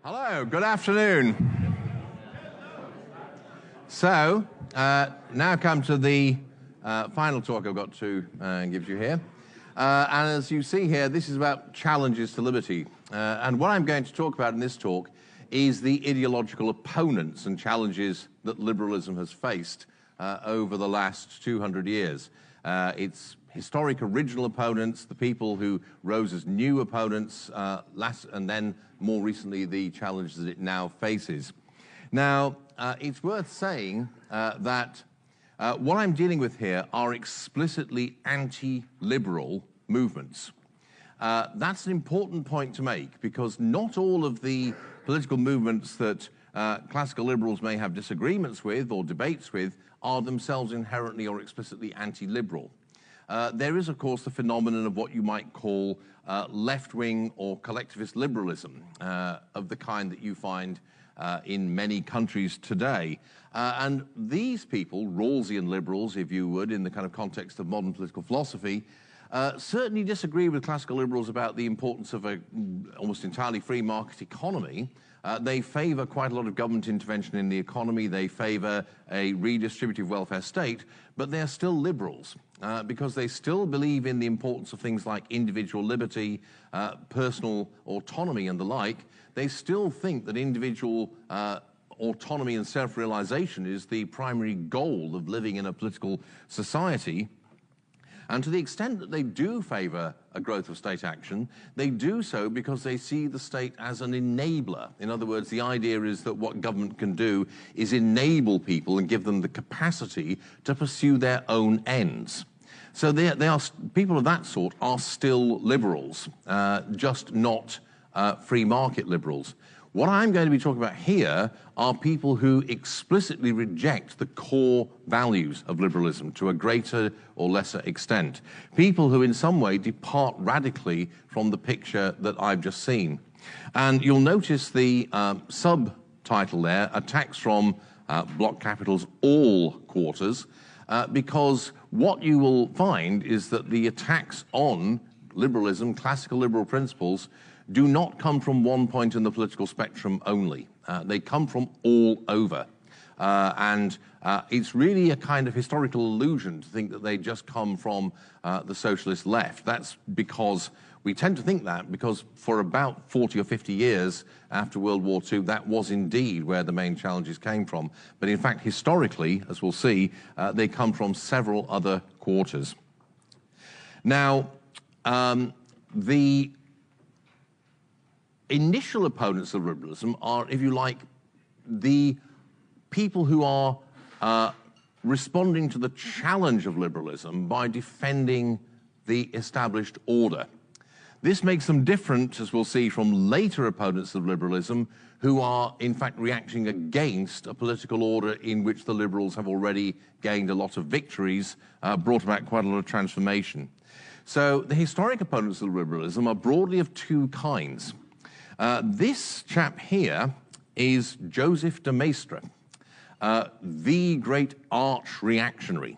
Hello, good afternoon. So, now come to the final talk I've got to give you here. And as you see here, this is about challenges to liberty. And what I'm going to talk about in this talk is the ideological opponents and challenges that liberalism has faced over the last 200 years. Its historic original opponents, the people who rose as new opponents, and then more recently the challenges that it now faces. Now, it's worth saying that what I'm dealing with here are explicitly anti-liberal movements. That's an important point to make, because not all of the political movements that classical liberals may have disagreements with or debates with are themselves inherently or explicitly anti-liberal. There is, of course, the phenomenon of what you might call left-wing or collectivist liberalism, of the kind that you find in many countries today. And these people, Rawlsian liberals, if you would, in the kind of context of modern political philosophy, certainly disagree with classical liberals about the importance of an almost entirely free market economy. They favor quite a lot of government intervention in the economy. They favor a redistributive welfare state, but they're still liberals because they still believe in the importance of things like individual liberty, personal autonomy and the like. They still think that individual autonomy and self-realization is the primary goal of living in a political society. And to the extent that they do favor a growth of state action, they do so because they see the state as an enabler. In other words, the idea is that what government can do is enable people and give them the capacity to pursue their own ends. So people of that sort are still liberals, just not free market liberals. What I'm going to be talking about here are people who explicitly reject the core values of liberalism to a greater or lesser extent. People who in some way depart radically from the picture that I've just seen. And you'll notice the subtitle there, Attacks from Block Capital's All Quarters, because what you will find is that the attacks on liberalism, classical liberal principles, do not come from one point in the political spectrum only. They come from all over. And it's really a kind of historical illusion to think that they just come from the socialist left. That's because we tend to think that because for about 40 or 50 years after World War II, that was indeed where the main challenges came from. But in fact, historically, as we'll see, they come from several other quarters. Now, the initial opponents of liberalism are, if you like, the people who are responding to the challenge of liberalism by defending the established order. This makes them different, as we'll see, from later opponents of liberalism who are, in fact, reacting against a political order in which the liberals have already gained a lot of victories, brought about quite a lot of transformation. So the historic opponents of liberalism are broadly of two kinds. This chap here is Joseph de Maistre, the great arch reactionary.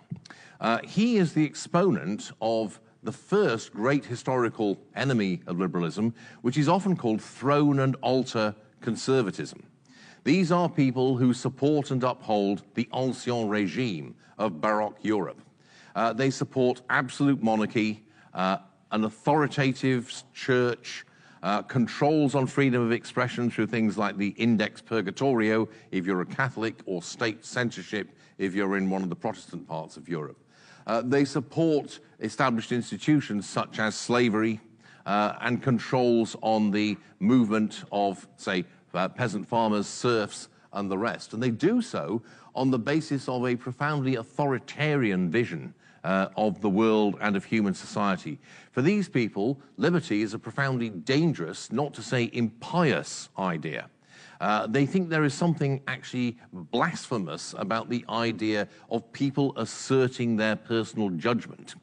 He is the exponent of the first great historical enemy of liberalism, which is often called throne and altar conservatism. These are people who support and uphold the ancien regime of Baroque Europe. They support absolute monarchy, an authoritative church, controls on freedom of expression through things like the Index Purgatorio if you're a Catholic, or state censorship if you're in one of the Protestant parts of Europe. They support established institutions such as slavery and controls on the movement of, say, peasant farmers, serfs, and the rest. And they do so on the basis of a profoundly authoritarian vision of the world and of human society. For these people, liberty is a profoundly dangerous, not to say impious, idea. They think there is something actually blasphemous about the idea of people asserting their personal judgment.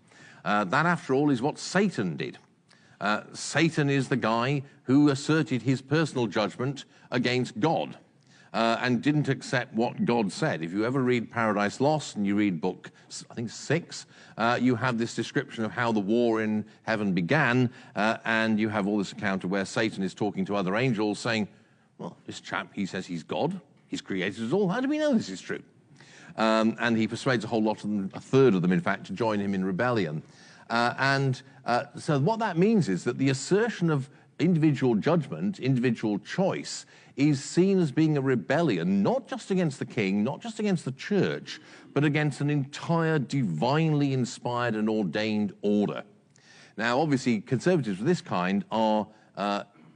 That, after all, is what Satan did. Satan is the guy who asserted his personal judgment against God. And didn't accept what God said. If you ever read Paradise Lost and you read book, I think 6, you have this description of how the war in heaven began, and you have all this account of where Satan is talking to other angels saying, well, this chap, he says he's God, he's created us all. How do we know this is true? And he persuades a whole lot of them, a third of them, in fact, to join him in rebellion. So what that means is that the assertion of individual judgment, individual choice, is seen as being a rebellion, not just against the king, not just against the church, but against an entire divinely inspired and ordained order. Now, obviously, conservatives of this kind are,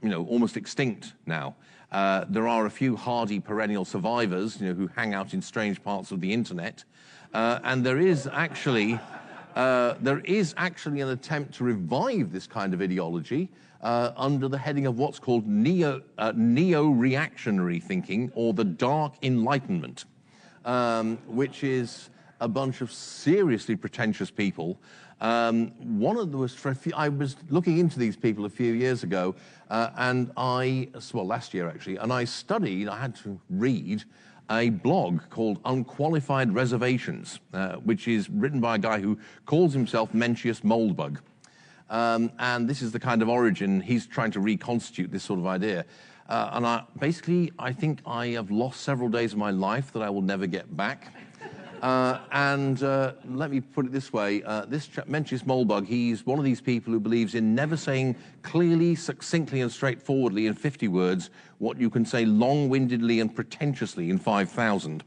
almost extinct now. There are a few hardy perennial survivors, who hang out in strange parts of the internet, and there is actually an attempt to revive this kind of ideology under the heading of what's called neo-reactionary thinking, or the Dark Enlightenment, which is a bunch of seriously pretentious people. One of them was, I was looking into these people a few years ago, last year actually, and I had to read a blog called Unqualified Reservations, which is written by a guy who calls himself Mencius Moldbug. And this is the kind of origin, he's trying to reconstitute this sort of idea. I think I have lost several days of my life that I will never get back. Let me put it this way, this chap, Mencius Moldbug, he's one of these people who believes in never saying clearly, succinctly and straightforwardly in 50 words what you can say long-windedly and pretentiously in 5,000.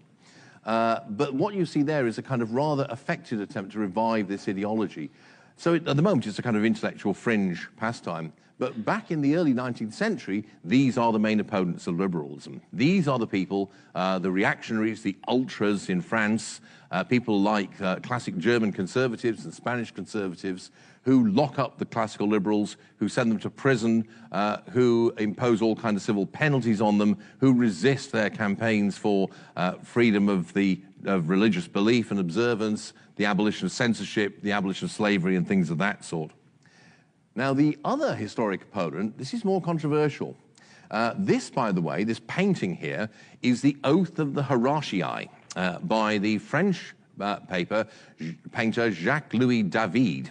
But what you see there is a kind of rather affected attempt to revive this ideology. So at the moment it's a kind of intellectual fringe pastime. But back in the early 19th century, these are the main opponents of liberalism. These are the people, the reactionaries, the ultras in France, people like classic German conservatives and Spanish conservatives who lock up the classical liberals, who send them to prison, who impose all kinds of civil penalties on them, who resist their campaigns for freedom of religious belief and observance, the abolition of censorship, the abolition of slavery and things of that sort. Now, the other historic opponent, this is more controversial. This, by the way, this painting here, is the Oath of the Horatii by the French painter Jacques-Louis David.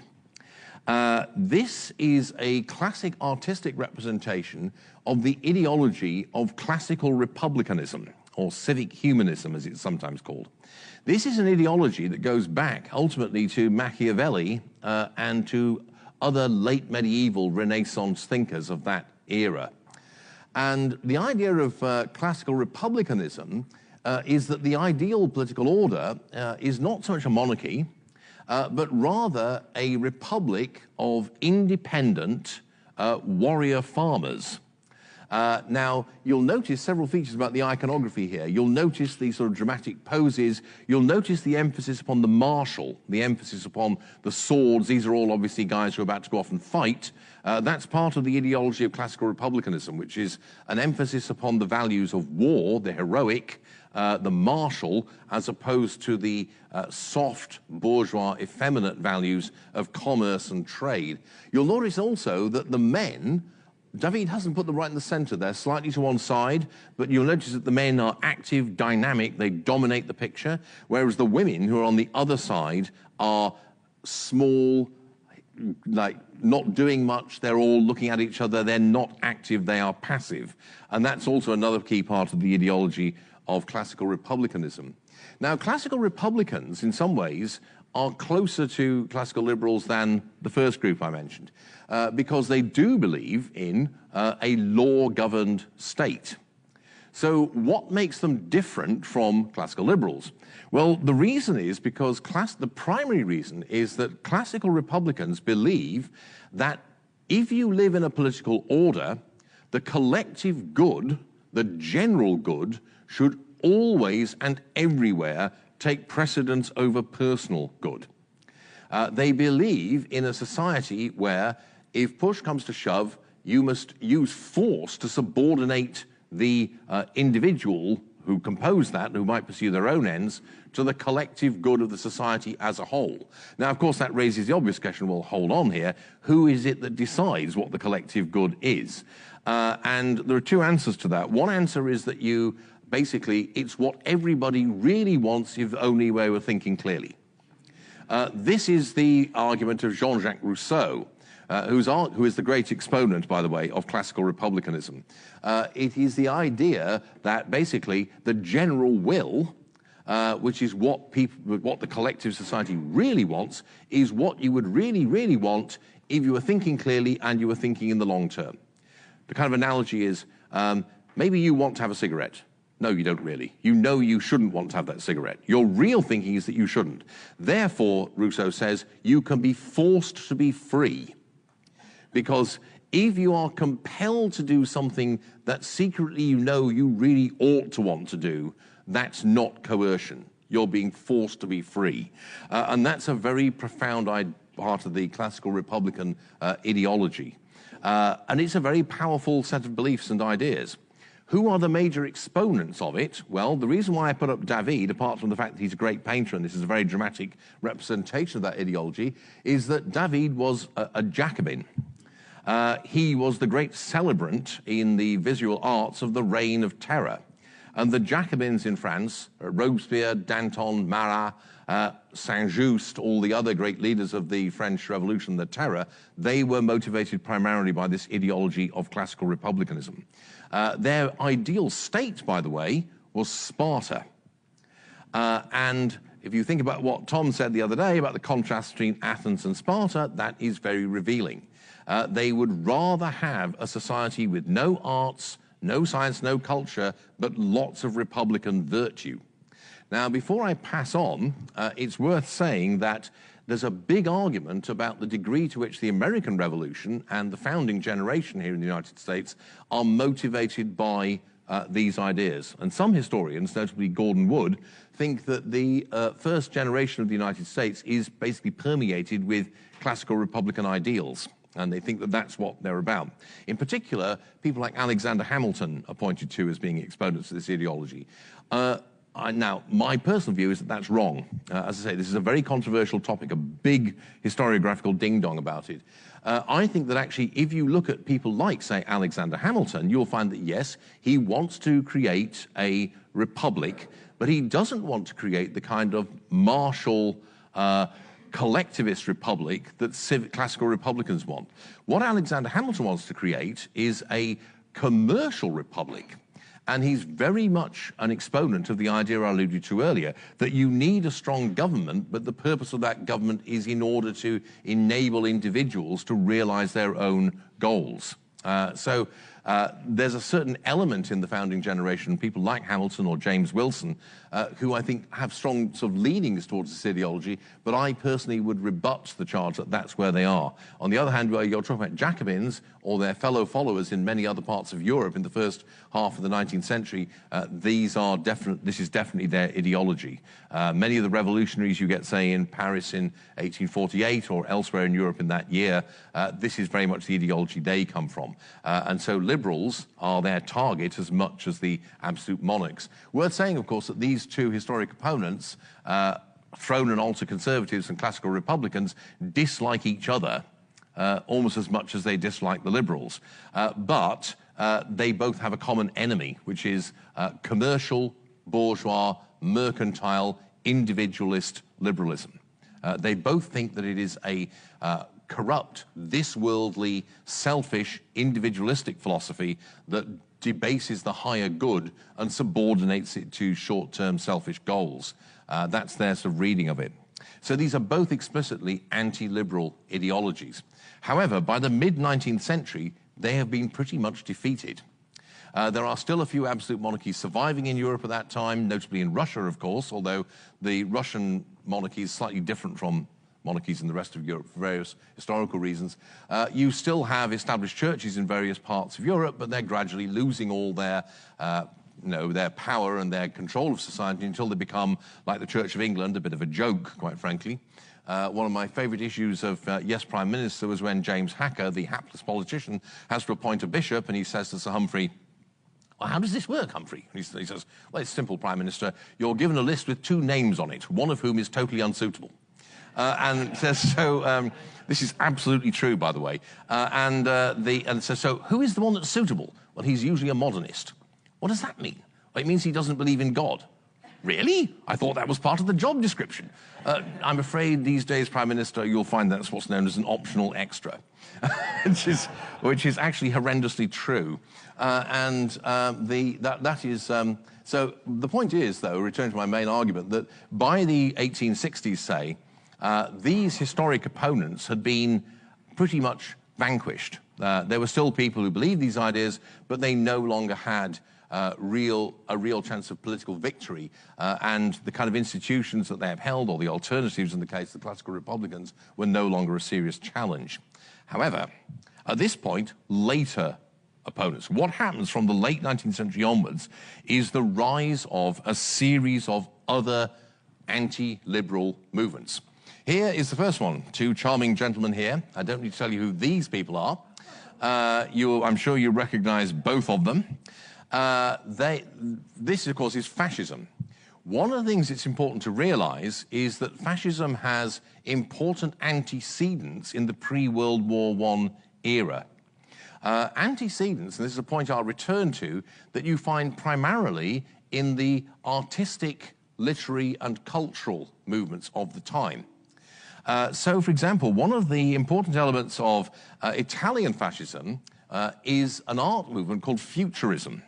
This is a classic artistic representation of the ideology of classical republicanism, or civic humanism, as it's sometimes called. This is an ideology that goes back, ultimately, to Machiavelli and to other late medieval Renaissance thinkers of that era. And the idea of classical republicanism is that the ideal political order is not so much a monarchy, but rather a republic of independent warrior farmers. Now, you'll notice several features about the iconography here. You'll notice these sort of dramatic poses. You'll notice the emphasis upon the martial, the emphasis upon the swords. These are all obviously guys who are about to go off and fight. That's part of the ideology of classical republicanism, which is an emphasis upon the values of war, the heroic, the martial, as opposed to the soft, bourgeois, effeminate values of commerce and trade. You'll notice also that the men, David hasn't put them right in the center. They're slightly to one side, but you'll notice that the men are active, dynamic, they dominate the picture, whereas the women who are on the other side are small, like not doing much, they're all looking at each other, they're not active, they are passive. And that's also another key part of the ideology of classical republicanism. Now, classical republicans, in some ways, are closer to classical liberals than the first group I mentioned, because they do believe in a law-governed state. So what makes them different from classical liberals? Well, the reason is because the primary reason is that classical republicans believe that if you live in a political order, the collective good, the general good, should always and everywhere take precedence over personal good. They believe in a society where, if push comes to shove, you must use force to subordinate the individual who compose that, who might pursue their own ends, to the collective good of the society as a whole. Now, of course, that raises the obvious question, well, hold on here, who is it that decides what the collective good is? And there are two answers to that. One answer is that basically, it's what everybody really wants if only we were thinking clearly. This is the argument of Jean-Jacques Rousseau, who is the great exponent, by the way, of classical republicanism. It is the idea that basically the general will, which is what the collective society really wants, is what you would really, really want if you were thinking clearly and you were thinking in the long term. The kind of analogy is, maybe you want to have a cigarette. No, you don't really. You know you shouldn't want to have that cigarette. Your real thinking is that you shouldn't. Therefore, Rousseau says, you can be forced to be free. Because if you are compelled to do something that secretly you know you really ought to want to do, that's not coercion. You're being forced to be free. And that's a very profound part of the classical Republican ideology. And it's a very powerful set of beliefs and ideas. Who are the major exponents of it? Well, the reason why I put up David, apart from the fact that he's a great painter, and this is a very dramatic representation of that ideology, is that David was a Jacobin. He was the great celebrant in the visual arts of the Reign of Terror. And the Jacobins in France, Robespierre, Danton, Marat, Saint-Just, all the other great leaders of the French Revolution, the Terror, they were motivated primarily by this ideology of classical republicanism. Their ideal state, by the way, was Sparta. And if you think about what Tom said the other day about the contrast between Athens and Sparta, that is very revealing. They would rather have a society with no arts, no science, no culture, but lots of republican virtue. Now, before I pass on, it's worth saying that there's a big argument about the degree to which the American Revolution and the founding generation here in the United States are motivated by these ideas. And some historians, notably Gordon Wood, think that the first generation of the United States is basically permeated with classical republican ideals. And they think that that's what they're about. In particular, people like Alexander Hamilton are pointed to as being exponents of this ideology. Now, my personal view is that that's wrong. As I say, this is a very controversial topic, a big historiographical ding-dong about it. I think that actually, if you look at people like, say, Alexander Hamilton, you'll find that, yes, he wants to create a republic, but he doesn't want to create the kind of martial, collectivist republic that classical republicans want. What Alexander Hamilton wants to create is a commercial republic. And he's very much an exponent of the idea I alluded to earlier, that you need a strong government, but the purpose of that government is in order to enable individuals to realize their own goals. So there's a certain element in the founding generation, people like Hamilton or James Wilson, who I think have strong sort of leanings towards this ideology, but I personally would rebut the charge that that's where they are. On the other hand, where you're talking about Jacobins or their fellow followers in many other parts of Europe in the first half of the 19th century, this is definitely their ideology. Many of the revolutionaries you get, say, in Paris in 1848 or elsewhere in Europe in that year, this is very much the ideology they come from. And so liberals are their target as much as the absolute monarchs. Worth saying, of course, that these two historic opponents, throne and altar conservatives and classical republicans, dislike each other almost as much as they dislike the liberals. But they both have a common enemy, which is commercial, bourgeois, mercantile, individualist liberalism. They both think that it is a corrupt, this-worldly, selfish, individualistic philosophy that debases the higher good and subordinates it to short-term selfish goals. That's their sort of reading of it. So these are both explicitly anti-liberal ideologies. However, by the mid-19th century, they have been pretty much defeated. There are still a few absolute monarchies surviving in Europe at that time, notably in Russia, of course, although the Russian monarchy is slightly different from monarchies in the rest of Europe for various historical reasons. You still have established churches in various parts of Europe, but they're gradually losing all their their power and their control of society until they become, like the Church of England, a bit of a joke, quite frankly. One of my favorite issues of Yes, Prime Minister was when James Hacker, the hapless politician, has to appoint a bishop, and he says to Sir Humphrey, well, how does this work, Humphrey? And he says, well, it's simple, Prime Minister. You're given a list with 2 names on it, one of whom is totally unsuitable. And says, so this is absolutely true, by the way. And says, so who is the one that's suitable? Well, he's usually a modernist. What does that mean? Well, it means he doesn't believe in God. Really? I thought that was part of the job description. I'm afraid these days, Prime Minister, you'll find that's what's known as an optional extra, which is actually horrendously true. So the point is, though, returning to my main argument, that by the 1860s, say, these historic opponents had been pretty much vanquished. There were still people who believed these ideas, but they no longer had a real chance of political victory, and the kind of institutions that they upheld, or the alternatives in the case of the classical republicans, were no longer a serious challenge. However, at this point, later opponents, what happens from the late 19th century onwards is the rise of a series of other anti-liberal movements. Here is the first one, two charming gentlemen here. I don't need to tell you who these people are. I'm sure you recognize both of them. This, of course, is fascism. One of the things it's important to realize is that fascism has important antecedents in the pre-World War I era. Antecedents, and this is a point I'll return to, that you find primarily in the artistic, literary, and cultural movements of the time. So, for example, one of the important elements of Italian fascism is an art movement called Futurism,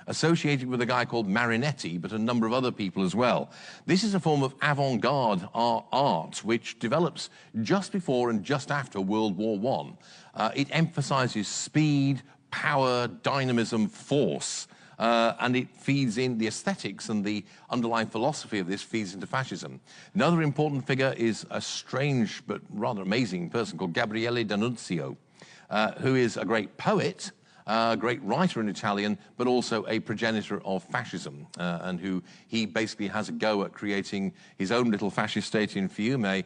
associated with a guy called Marinetti, but a number of other people as well. This is a form of avant-garde art which develops just before and just after World War I. It emphasizes speed, power, dynamism, force, and it feeds in the aesthetics, and the underlying philosophy of this feeds into fascism. Another important figure is a strange but rather amazing person called Gabriele D'Annunzio, who is a great poet, a great writer in Italian, but also a progenitor of fascism, and who he basically has a go at creating his own little fascist state in Fiume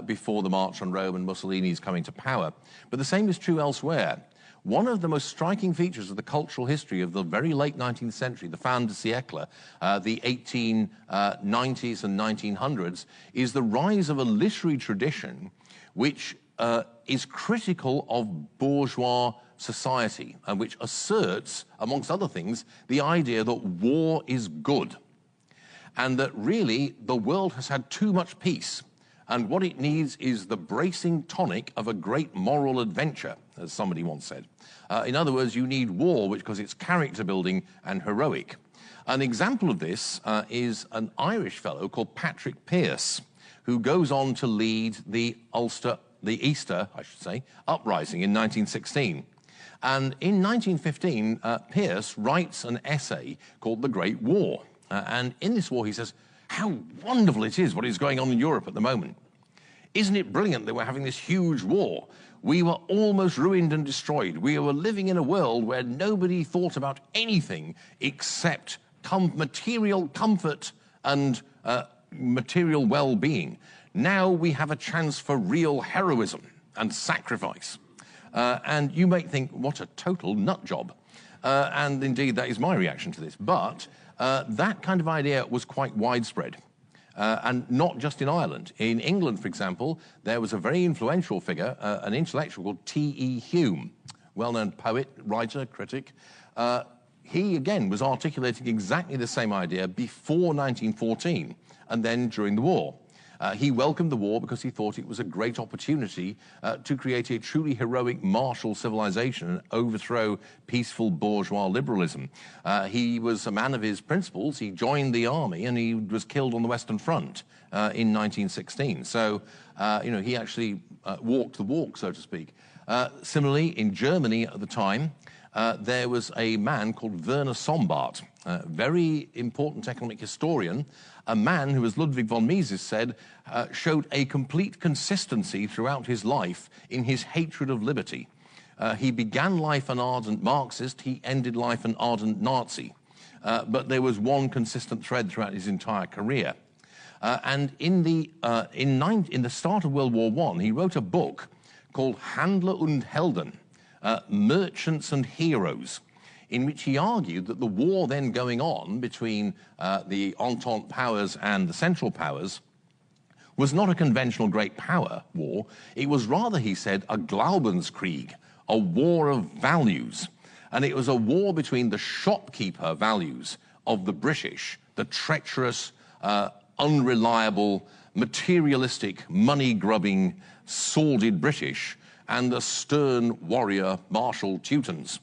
before the March on Rome and Mussolini's coming to power. But the same is true elsewhere. One of the most striking features of the cultural history of the very late 19th century, the fin de siècle, the 1890s and 1900s, is the rise of a literary tradition which is critical of bourgeois society, and which asserts, amongst other things, the idea that war is good, and that really the world has had too much peace, and what it needs is the bracing tonic of a great moral adventure, as somebody once said. In other words, you need war, because it's character building and heroic. An example of this is an Irish fellow called Patrick Pearse, who goes on to lead the Easter uprising in 1916. And in 1915, Pearse writes an essay called The Great War. And in this war, he says, how wonderful it is what is going on in Europe at the moment. Isn't it brilliant that we're having this huge war? We were almost ruined and destroyed. We were living in a world where nobody thought about anything except material comfort and material well-being. Now we have a chance for real heroism and sacrifice. And you may think, what a total nut job. And indeed, that is my reaction to this. But that kind of idea was quite widespread. And not just in Ireland. In England, for example, there was a very influential figure, an intellectual called T.E. Hume, well-known poet, writer, critic. He, again, was articulating exactly the same idea before 1914 and then during the war. He welcomed the war because he thought it was a great opportunity to create a truly heroic martial civilization and overthrow peaceful bourgeois liberalism. He was a man of his principles. He joined the army and he was killed on the Western Front in 1916. So, he actually walked the walk, so to speak. Similarly, in Germany at the time, there was a man called Werner Sombart, a very important economic historian, a man who, as Ludwig von Mises said, showed a complete consistency throughout his life in his hatred of liberty. He began life an ardent Marxist, he ended life an ardent Nazi. But there was one consistent thread throughout his entire career. And in the start of World War I, he wrote a book called Handler und Helden, Merchants and Heroes, in which he argued that the war then going on between the Entente powers and the Central powers was not a conventional great power war. It was rather, he said, a Glaubenskrieg, a war of values. And it was a war between the shopkeeper values of the British, the treacherous, unreliable, materialistic, money-grubbing, sordid British, and the stern warrior Marshal Teutons.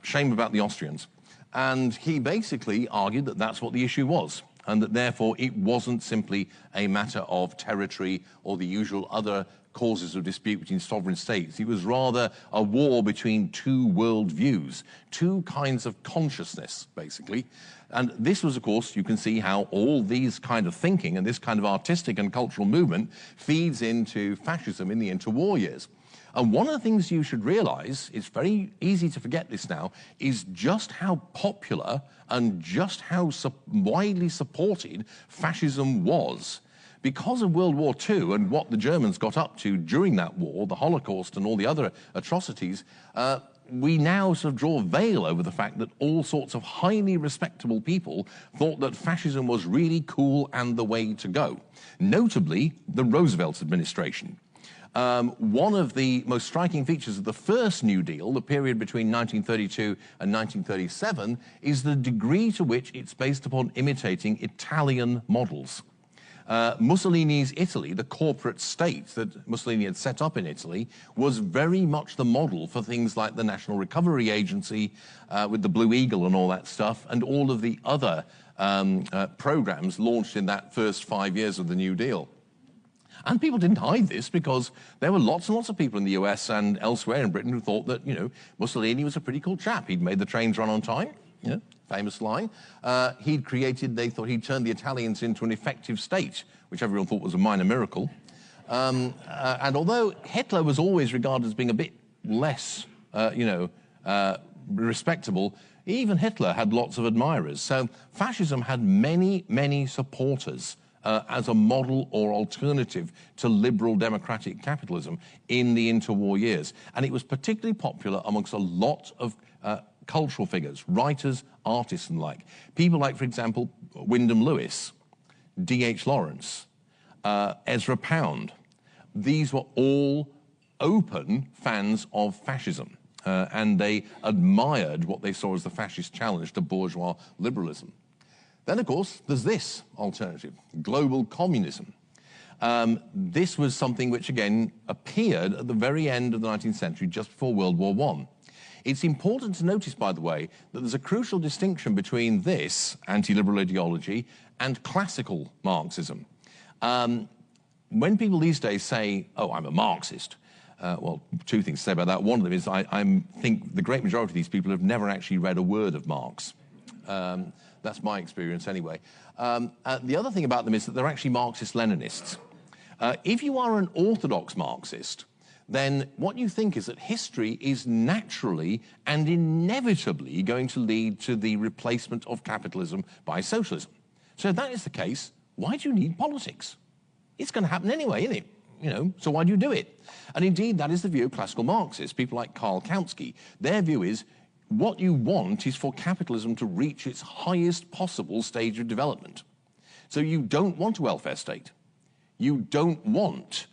Shame about the Austrians. And he basically argued that that's what the issue was, and that therefore it wasn't simply a matter of territory or the usual other causes of dispute between sovereign states. It was rather a war between two world views, two kinds of consciousness, basically. And this was, of course, you can see how all these kind of thinking and this kind of artistic and cultural movement feeds into fascism in the interwar years. And one of the things you should realize, it's very easy to forget this now, is just how popular and just how widely supported fascism was. Because of World War II and what the Germans got up to during that war, the Holocaust and all the other atrocities, we now sort of draw a veil over the fact that all sorts of highly respectable people thought that fascism was really cool and the way to go. Notably, the Roosevelt administration. One of the most striking features of the first New Deal, the period between 1932 and 1937, is the degree to which it's based upon imitating Italian models. Mussolini's Italy, the corporate state that Mussolini had set up in Italy, was very much the model for things like the National Recovery Agency with the Blue Eagle and all that stuff, and all of the other programs launched in that first 5 years of the New Deal. And people didn't hide this because there were lots and lots of people in the US and elsewhere in Britain who thought that, Mussolini was a pretty cool chap. He'd made the trains run on time. Famous line. They thought he'd turned the Italians into an effective state, which everyone thought was a minor miracle. And although Hitler was always regarded as being a bit less, respectable, even Hitler had lots of admirers. So fascism had many, many supporters as a model or alternative to liberal democratic capitalism in the interwar years. And it was particularly popular amongst a lot of cultural figures, writers, artists and like. People like, for example, Wyndham Lewis, D.H. Lawrence, Ezra Pound. These were all open fans of fascism, and they admired what they saw as the fascist challenge to bourgeois liberalism. Then, of course, there's this alternative, global communism. This was something which, again, appeared at the very end of the 19th century, just before World War I. It's important to notice, by the way, that there's a crucial distinction between this anti-liberal ideology and classical Marxism. When people these days say, oh, I'm a Marxist, well, two things to say about that. One of them is I think the great majority of these people have never actually read a word of Marx. That's my experience anyway. The other thing about them is that they're actually Marxist-Leninists. If you are an orthodox Marxist, then what you think is that history is naturally and inevitably going to lead to the replacement of capitalism by socialism. So if that is the case, why do you need politics? It's going to happen anyway, isn't it? So why do you do it? And indeed, that is the view of classical Marxists, people like Karl Kautsky. Their view is what you want is for capitalism to reach its highest possible stage of development. So you don't want a welfare state. You don't want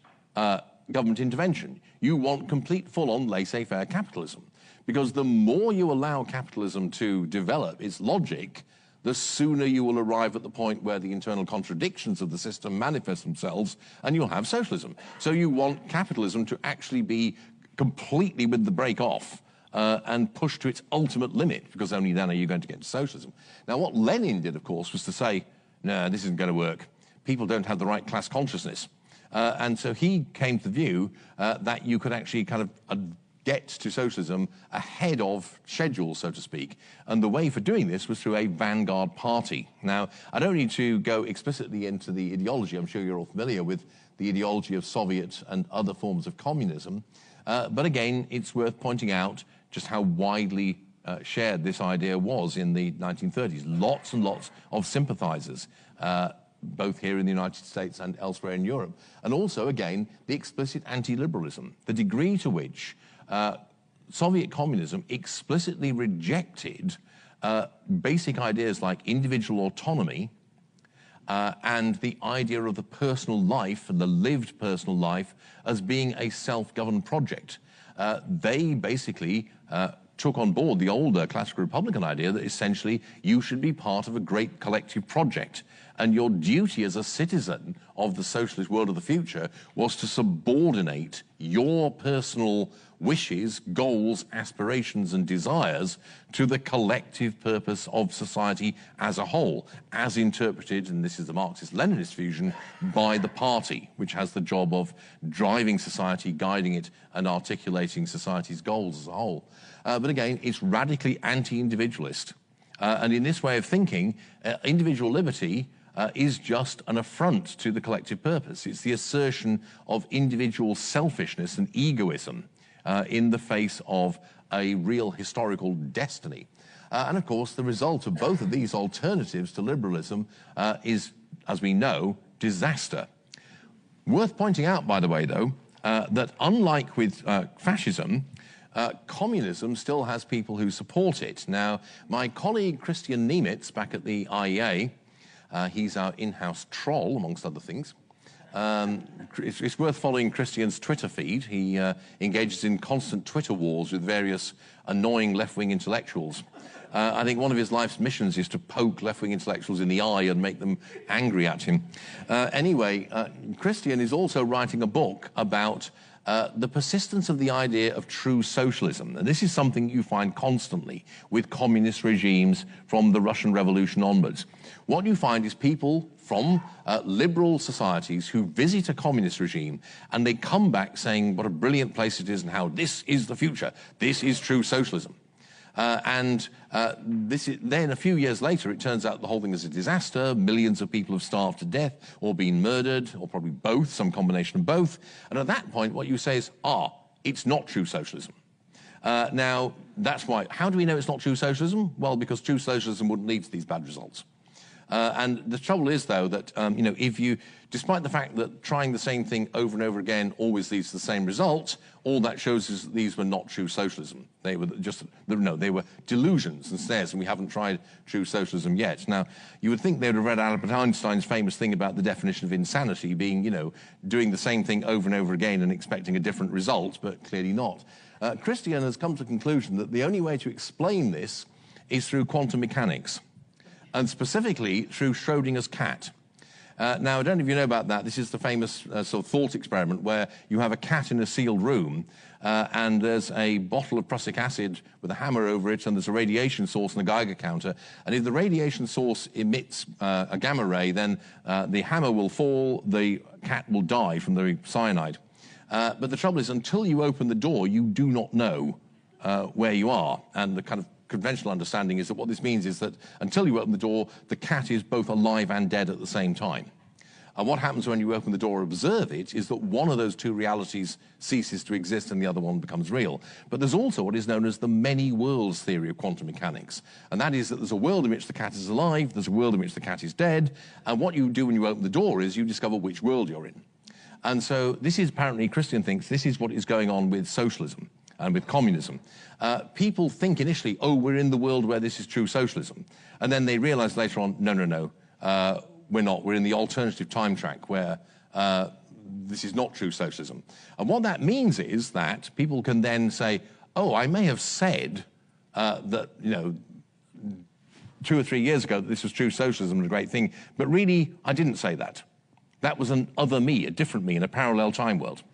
government intervention. You want complete, full-on, laissez-faire capitalism. Because the more you allow capitalism to develop its logic, the sooner you will arrive at the point where the internal contradictions of the system manifest themselves, and you'll have socialism. So you want capitalism to actually be completely with the brake off and pushed to its ultimate limit, because only then are you going to get to socialism. Now, what Lenin did, of course, was to say, no, this isn't going to work. People don't have the right class consciousness. And so he came to the view that you could actually kind of get to socialism ahead of schedule, so to speak. And the way for doing this was through a vanguard party. Now, I don't need to go explicitly into the ideology. I'm sure you're all familiar with the ideology of Soviet and other forms of communism. But again, it's worth pointing out just how widely shared this idea was in the 1930s. Lots and lots of sympathizers, both here in the United States and elsewhere in Europe. And also, again, the explicit anti-liberalism, the degree to which Soviet communism explicitly rejected basic ideas like individual autonomy and the idea of the personal life and the lived personal life as being a self-governed project. They basically took on board the older classical Republican idea that essentially you should be part of a great collective project. and your duty as a citizen of the socialist world of the future was to subordinate your personal wishes, goals, aspirations, and desires to the collective purpose of society as a whole, as interpreted, and this is the Marxist-Leninist fusion, by the party, which has the job of driving society, guiding it, and articulating society's goals as a whole. But again, it's radically anti-individualist. And in this way of thinking, individual liberty is just an affront to the collective purpose. It's the assertion of individual selfishness and egoism in the face of a real historical destiny. And of course, the result of both of these alternatives to liberalism is, as we know, disaster. Worth pointing out, by the way, though, that unlike with fascism, communism still has people who support it. Now, my colleague Christian Niemitz back at the IEA, he's our in-house troll, amongst other things. It's worth following Christian's Twitter feed. He engages in constant Twitter wars with various annoying left-wing intellectuals. I think one of his life's missions is to poke left-wing intellectuals in the eye and make them angry at him. Anyway, Christian is also writing a book about the persistence of the idea of true socialism. And this is something you find constantly with communist regimes from the Russian Revolution onwards. What you find is people from liberal societies who visit a communist regime and they come back saying what a brilliant place it is and how this is the future. This is true socialism. Then a few years later, it turns out the whole thing is a disaster. Millions of people have starved to death or been murdered, or probably both, some combination of both. And at that point, what you say is, it's not true socialism. Now, that's why. How do we know it's not true socialism? Well, because true socialism wouldn't lead to these bad results. And the trouble is, though, that if you, despite the fact that trying the same thing over and over again always leads to the same result, all that shows is that these were not true socialism. They were they were delusions and snares, and we haven't tried true socialism yet. Now, you would think they would have read Albert Einstein's famous thing about the definition of insanity being, doing the same thing over and over again and expecting a different result, but clearly not. Christian has come to the conclusion that the only way to explain this is through quantum mechanics, and specifically through Schrodinger's cat. Now, I don't know if you know about that. This is the famous sort of thought experiment where you have a cat in a sealed room and there's a bottle of prussic acid with a hammer over it, and there's a radiation source and a Geiger counter. And if the radiation source emits a gamma ray, then the hammer will fall, the cat will die from the cyanide. But the trouble is, until you open the door, you do not know where you are. And the kind of conventional understanding is that what this means is that until you open the door, the cat is both alive and dead at the same time. And what happens when you open the door and observe it is that one of those two realities ceases to exist and the other one becomes real. But there's also what is known as the many worlds theory of quantum mechanics. And that is that there's a world in which the cat is alive, there's a world in which the cat is dead, and what you do when you open the door is you discover which world you're in. And so this is apparently, Christian thinks, this is what is going on with socialism and with communism. People think initially, we're in the world where this is true socialism. And then they realize later on, no, we're not. We're in the alternative time track where this is not true socialism. And what that means is that people can then say, I may have said that, 2 or 3 years ago that this was true socialism and a great thing, but really, I didn't say that. That was an other me, a different me in a parallel time world.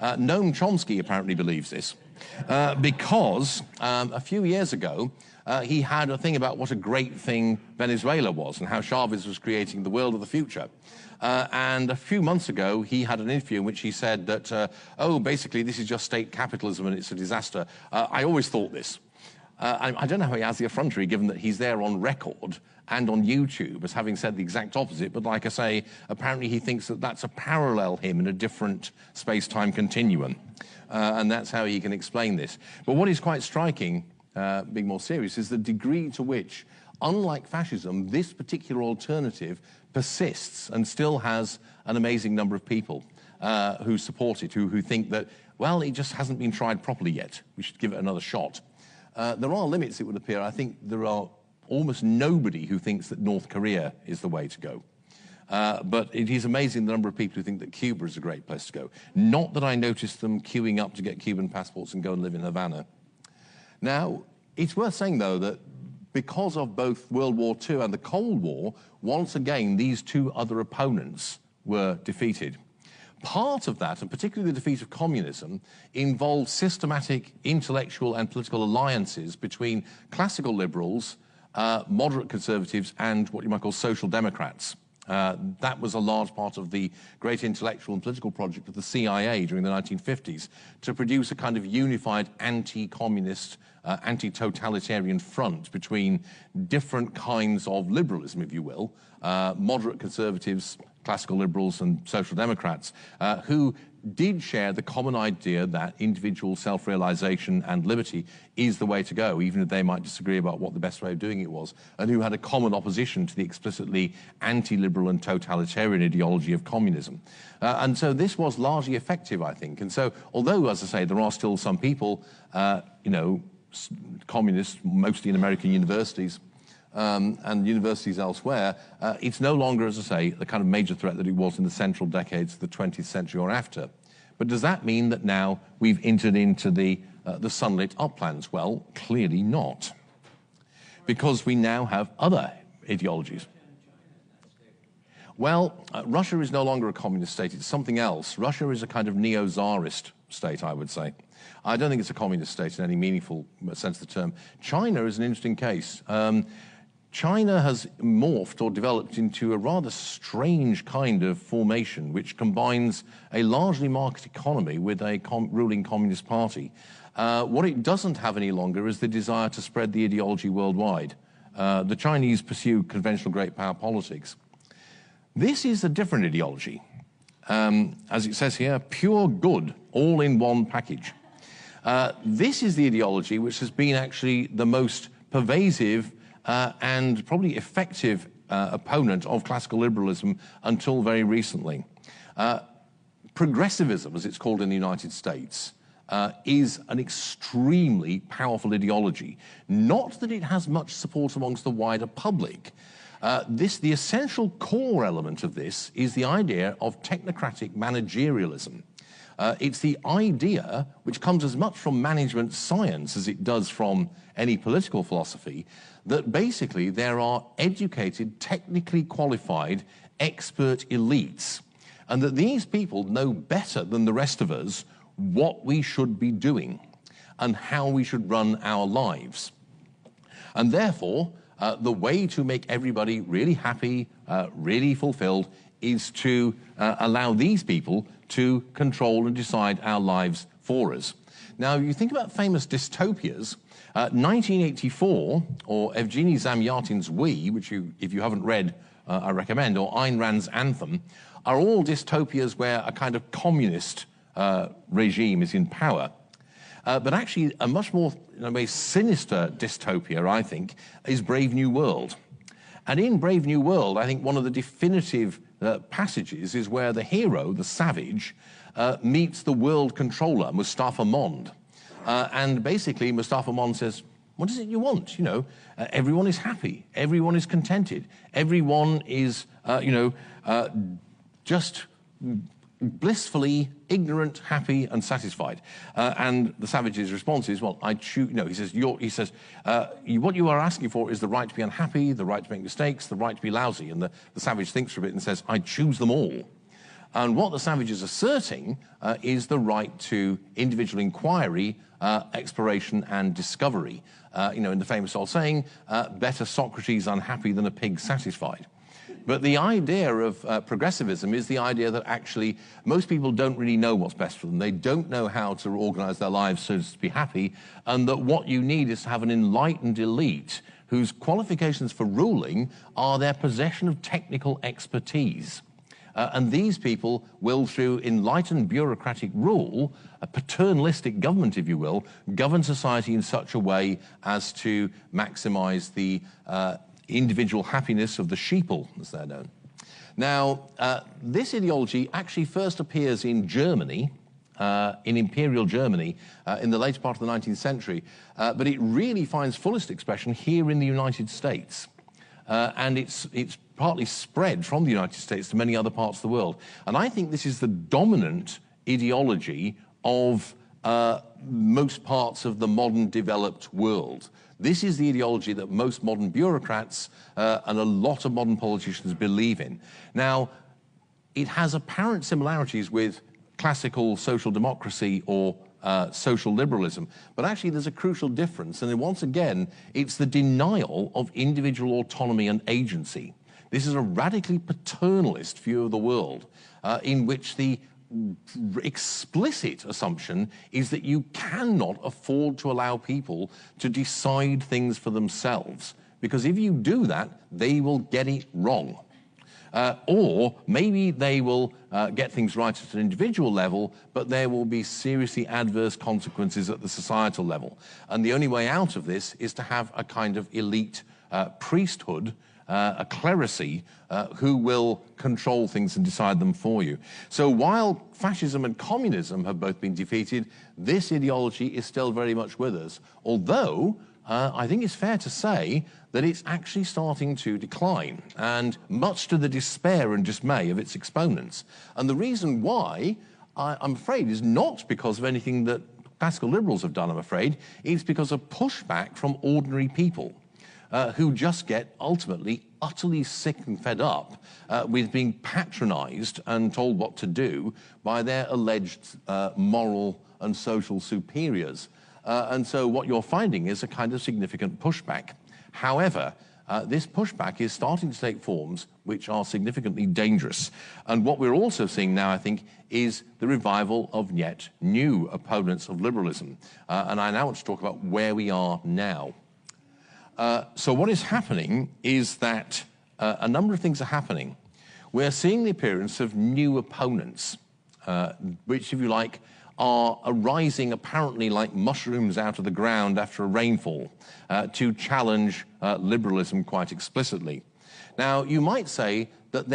Noam Chomsky apparently believes this. Because a few years ago, he had a thing about what a great thing Venezuela was and how Chavez was creating the world of the future. And a few months ago, he had an interview in which he said that, basically this is just state capitalism and it's a disaster. I always thought this. I don't know how he has the effrontery, given that he's there on record and on YouTube as having said the exact opposite. But like I say, apparently he thinks that that's a parallel him in a different space-time continuum. And that's how he can explain this. But what is quite striking, being more serious, is the degree to which, unlike fascism, this particular alternative persists and still has an amazing number of people who support it, who think that, well, it just hasn't been tried properly yet. We should give it another shot. There are limits, it would appear. I think there are almost nobody who thinks that North Korea is the way to go. But it is amazing the number of people who think that Cuba is a great place to go. Not that I noticed them queuing up to get Cuban passports and go and live in Havana. Now, it's worth saying, though, that because of both World War II and the Cold War, once again, these two other opponents were defeated. Part of that, and particularly the defeat of communism, involved systematic intellectual and political alliances between classical liberals, moderate conservatives, and what you might call social democrats. That was a large part of the great intellectual and political project of the CIA during the 1950s to produce a kind of unified anti-communist, anti-totalitarian front between different kinds of liberalism, if you will, moderate conservatives, classical liberals and social democrats, who did share the common idea that individual self-realization and liberty is the way to go, even if they might disagree about what the best way of doing it was, and who had a common opposition to the explicitly anti-liberal and totalitarian ideology of communism. And so this was largely effective, I think. And so, although, as I say, there are still some people, communists, mostly in American universities, and universities elsewhere, it's no longer, as I say, the kind of major threat that it was in the central decades of the 20th century or after. But does that mean that now we've entered into the sunlit uplands? Well, clearly not, because we now have other ideologies. Well, Russia is no longer a communist state, it's something else. Russia is a kind of neo-Tsarist state, I would say. I don't think it's a communist state in any meaningful sense of the term. China is an interesting case. China has morphed or developed into a rather strange kind of formation which combines a largely market economy with a ruling communist party. What it doesn't have any longer is the desire to spread the ideology worldwide. The Chinese pursue conventional great power politics. This is a different ideology. As it says here, pure good, all in one package. This is the ideology which has been actually the most pervasive and probably effective opponent of classical liberalism until very recently. Progressivism, as it's called in the United States, is an extremely powerful ideology. Not that it has much support amongst the wider public. The essential core element of this is the idea of technocratic managerialism. It's the idea, which comes as much from management science as it does from any political philosophy, that basically there are educated, technically qualified, expert elites, and that these people know better than the rest of us what we should be doing and how we should run our lives. And therefore, the way to make everybody really happy, really fulfilled, is to allow these people to control and decide our lives for us. Now, you think about famous dystopias. 1984, or Evgeny Zamyatin's We, which if you haven't read, I recommend, or Ayn Rand's Anthem, are all dystopias where a kind of communist regime is in power. But actually, a much more, in a way, sinister dystopia, I think, is Brave New World. And in Brave New World, I think one of the definitive passages is where the hero, the savage, meets the world controller, Mustafa Mond. And basically, Mustafa Mond says, what is it you want? You know, everyone is happy. Everyone is contented. Everyone is, just blissfully ignorant, happy, and satisfied. And the savage's response is, well, I choose, he says, what you are asking for is the right to be unhappy, the right to make mistakes, the right to be lousy. And the savage thinks for a bit and says, I choose them all. And what the savage is asserting is the right to individual inquiry, exploration, and discovery. In the famous old saying, better Socrates unhappy than a pig satisfied. But the idea of progressivism is the idea that actually most people don't really know what's best for them. They don't know how to organize their lives so as to be happy, and that what you need is to have an enlightened elite whose qualifications for ruling are their possession of technical expertise. And these people will, through enlightened bureaucratic rule, a paternalistic government, if you will, govern society in such a way as to maximize the individual happiness of the sheeple, as they're known. Now, this ideology actually first appears in Germany, in Imperial Germany, in the later part of the 19th century, but it really finds fullest expression here in the United States. And it's partly spread from the United States to many other parts of the world. And I think this is the dominant ideology of most parts of the modern developed world. This is the ideology that most modern bureaucrats and a lot of modern politicians believe in. Now, it has apparent similarities with classical social democracy or social liberalism, but actually there's a crucial difference, and then once again, it's the denial of individual autonomy and agency. This is a radically paternalist view of the world, in which the explicit assumption is that you cannot afford to allow people to decide things for themselves, because if you do that, they will get it wrong. Or maybe they will get things right at an individual level, but there will be seriously adverse consequences at the societal level. And the only way out of this is to have a kind of elite priesthood, a clerisy, who will control things and decide them for you. So while fascism and communism have both been defeated, this ideology is still very much with us, although I think it's fair to say that it's actually starting to decline, and much to the despair and dismay of its exponents. And the reason why, I'm afraid, is not because of anything that classical liberals have done, I'm afraid. It's because of pushback from ordinary people who just get ultimately utterly sick and fed up with being patronized and told what to do by their alleged moral and social superiors. And so what you're finding is a kind of significant pushback. However, this pushback is starting to take forms which are significantly dangerous. And what we're also seeing now, I think, is the revival of yet new opponents of liberalism. And I now want to talk about where we are now. So what is happening is that a number of things are happening. We're seeing the appearance of new opponents, which, if you like, are arising apparently like mushrooms out of the ground after a rainfall to challenge liberalism quite explicitly. Now, you might say that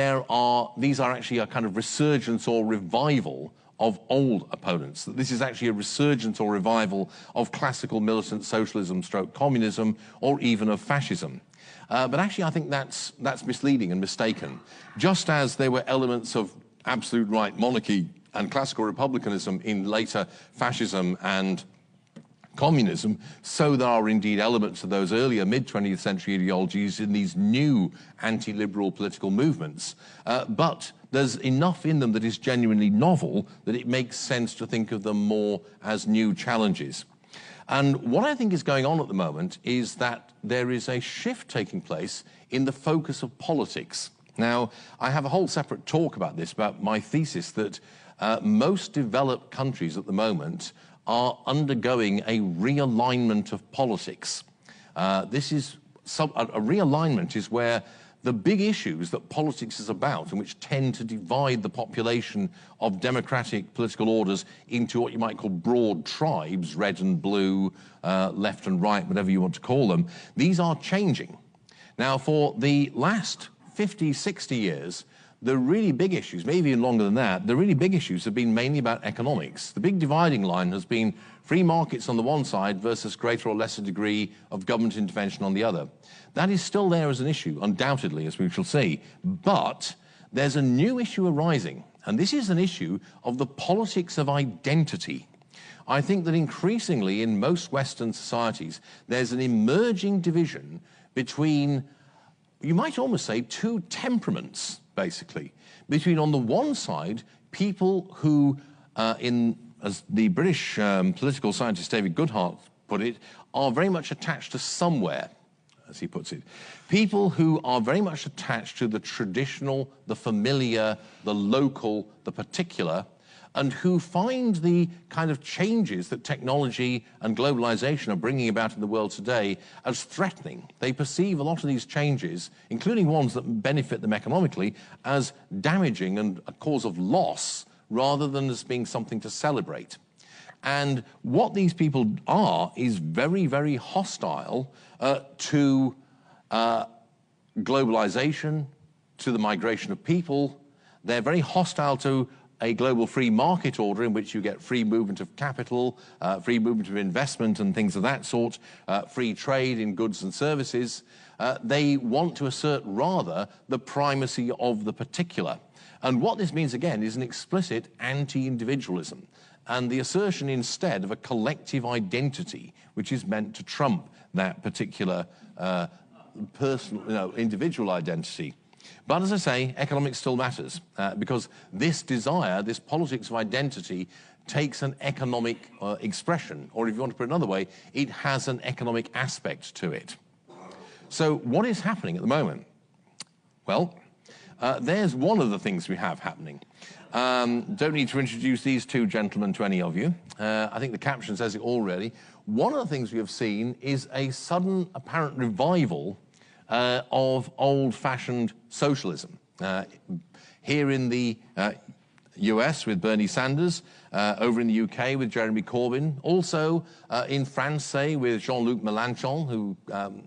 these are actually a kind of resurgence or revival of old opponents, that this is actually a resurgence or revival of classical militant socialism stroke communism, or even of fascism. But actually I think that's misleading and mistaken. Just as there were elements of absolute right monarchy and classical republicanism in later fascism and communism, so there are indeed elements of those earlier mid-20th century ideologies in these new anti-liberal political movements. But there's enough in them that is genuinely novel that it makes sense to think of them more as new challenges. And what I think is going on at the moment is that there is a shift taking place in the focus of politics. Now, I have a whole separate talk about this, about my thesis that most developed countries at the moment are undergoing a realignment of politics. A realignment is where the big issues that politics is about, and which tend to divide the population of democratic political orders into what you might call broad tribes, red and blue, left and right, whatever you want to call them, these are changing. Now, for the last 50, 60 years, the really big issues, maybe even longer than that, the really big issues have been mainly about economics. The big dividing line has been free markets on the one side versus greater or lesser degree of government intervention on the other. That is still there as an issue, undoubtedly, as we shall see. But there's a new issue arising, and this is an issue of the politics of identity. I think that increasingly in most Western societies, there's an emerging division between, you might almost say, two temperaments, basically. Between, on the one side, people who, as the British political scientist David Goodhart put it, are very much attached to somewhere, as he puts it. People who are very much attached to the traditional, the familiar, the local, the particular, and who find the kind of changes that technology and globalization are bringing about in the world today as threatening. They perceive a lot of these changes, including ones that benefit them economically, as damaging and a cause of loss rather than as being something to celebrate. And what these people are is very, very hostile to globalization, to the migration of people. They're very hostile to a global free market order in which you get free movement of capital, free movement of investment and things of that sort, free trade in goods and services. They want to assert rather the primacy of the particular. And what this means, again, is an explicit anti-individualism. and the assertion instead of a collective identity, which is meant to trump that particular personal, individual identity. But as I say, economics still matters, because this desire, this politics of identity, takes an economic expression, or if you want to put it another way, it has an economic aspect to it. So what is happening at the moment? Well, there's one of the things we have happening. Don't need to introduce these two gentlemen to any of you. I think the caption says it already. One of the things we have seen is a sudden apparent revival of old-fashioned socialism. Here in the US with Bernie Sanders, over in the UK with Jeremy Corbyn, also in France, say, with Jean-Luc Mélenchon, who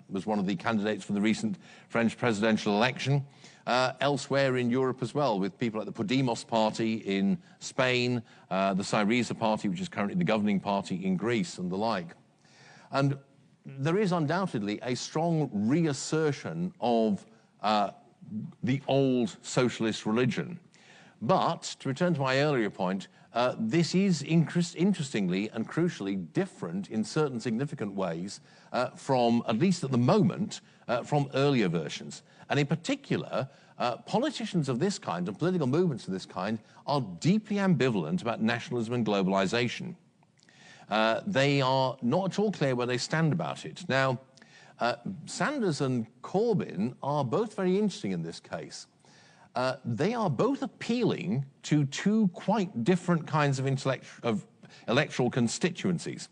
was one of the candidates for the recent French presidential election, elsewhere in Europe as well, with people like the Podemos party in Spain, the Syriza party, which is currently the governing party in Greece, and the like. And there is undoubtedly a strong reassertion of the old socialist religion. But, to return to my earlier point, this is interestingly and crucially different in certain significant ways from, at least at the moment, from earlier versions. And in particular, politicians of this kind and political movements of this kind are deeply ambivalent about nationalism and globalization. They are not at all clear where they stand about it. Now, Sanders and Corbyn are both very interesting in this case. They are both appealing to two quite different kinds of electoral constituencies.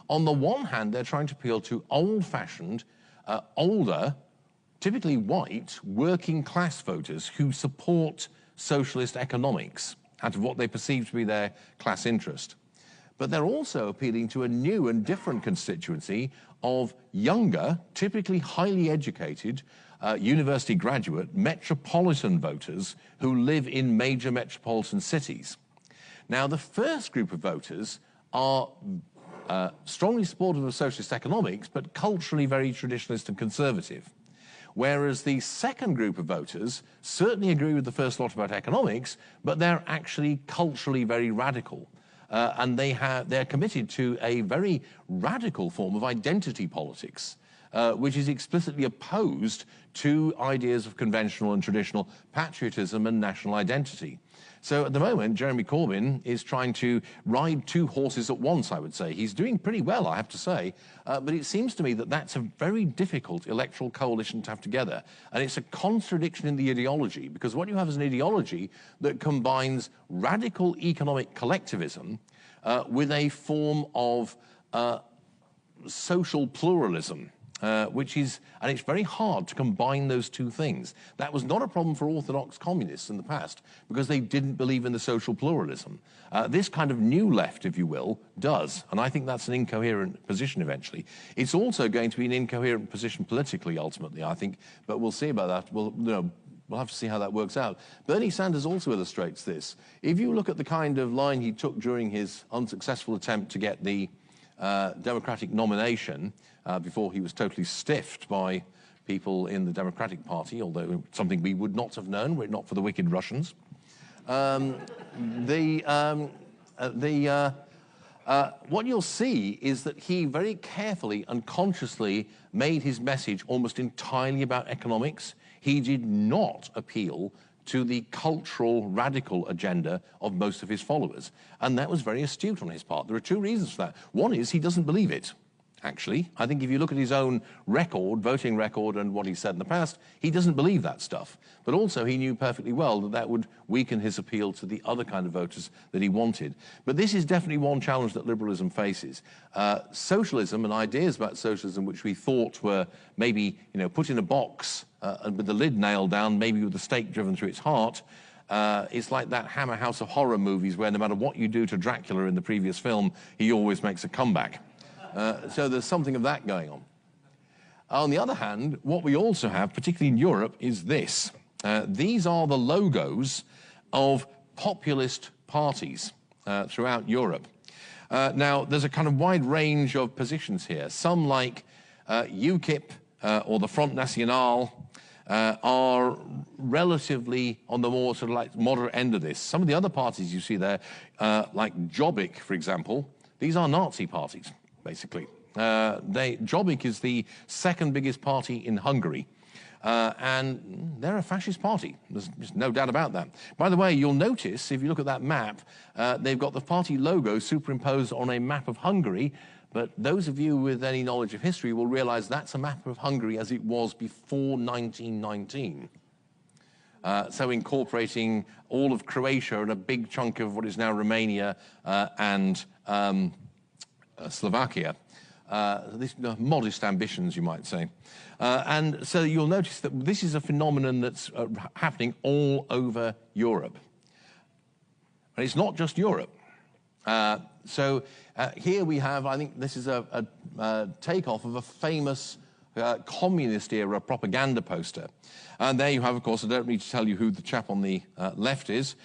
On the one hand, they're trying to appeal to old-fashioned, older, typically white, working-class voters who support socialist economics out of what they perceive to be their class interest. But they're also appealing to a new and different constituency of younger, typically highly educated, university graduate, metropolitan voters who live in major metropolitan cities. Now, the first group of voters are strongly supportive of socialist economics, but culturally very traditionalist and conservative. Whereas the second group of voters certainly agree with the first lot about economics, but they're actually culturally very radical. And they're committed to a very radical form of identity politics, which is explicitly opposed to ideas of conventional and traditional patriotism and national identity. So at the moment, Jeremy Corbyn is trying to ride two horses at once, I would say. He's doing pretty well, I have to say, but it seems to me that that's a very difficult electoral coalition to have together. And it's a contradiction in the ideology, because what you have is an ideology that combines radical economic collectivism with a form of social pluralism. And it's very hard to combine those two things. That was not a problem for orthodox communists in the past, because they didn't believe in the social pluralism. This kind of new left, if you will, does, and I think that's an incoherent position eventually. It's also going to be an incoherent position politically, ultimately, I think, but we'll see about that. We'll have to see how that works out. Bernie Sanders also illustrates this. If you look at the kind of line he took during his unsuccessful attempt to get the Democratic nomination, before he was totally stiffed by people in the Democratic Party, although something we would not have known were it not for the wicked Russians. What you'll see is that he very carefully and consciously made his message almost entirely about economics. He did not appeal to the cultural radical agenda of most of his followers. And that was very astute on his part. There are two reasons for that. One is he doesn't believe it, actually. I think if you look at his own record, voting record, and what he said in the past, he doesn't believe that stuff. But also he knew perfectly well that that would weaken his appeal to the other kind of voters that he wanted. But this is definitely one challenge that liberalism faces. Socialism and ideas about socialism which we thought were maybe put in a box and with the lid nailed down, maybe with a stake driven through its heart, it's like that Hammer House of Horror movies where no matter what you do to Dracula in the previous film, he always makes a comeback. So there's something of that going on. On the other hand, what we also have, particularly in Europe, is this. These are the logos of populist parties throughout Europe. Now, there's a kind of wide range of positions here. Some, like UKIP or the Front National, are relatively on the more sort of like moderate end of this. Some of the other parties you see there, like Jobbik, for example, these are Nazi parties, basically. Jobbik is the second biggest party in Hungary. And they're a fascist party. There's no doubt about that. By the way, you'll notice, if you look at that map, they've got the party logo superimposed on a map of Hungary, but those of you with any knowledge of history will realize that's a map of Hungary as it was before 1919. So incorporating all of Croatia and a big chunk of what is now Romania and Slovakia. These modest ambitions, you might say. And so you'll notice that this is a phenomenon that's happening all over Europe. And it's not just Europe. Here we have, I think this is a takeoff of a famous communist-era propaganda poster. And there you have, of course, I don't need to tell you who the chap on the left is.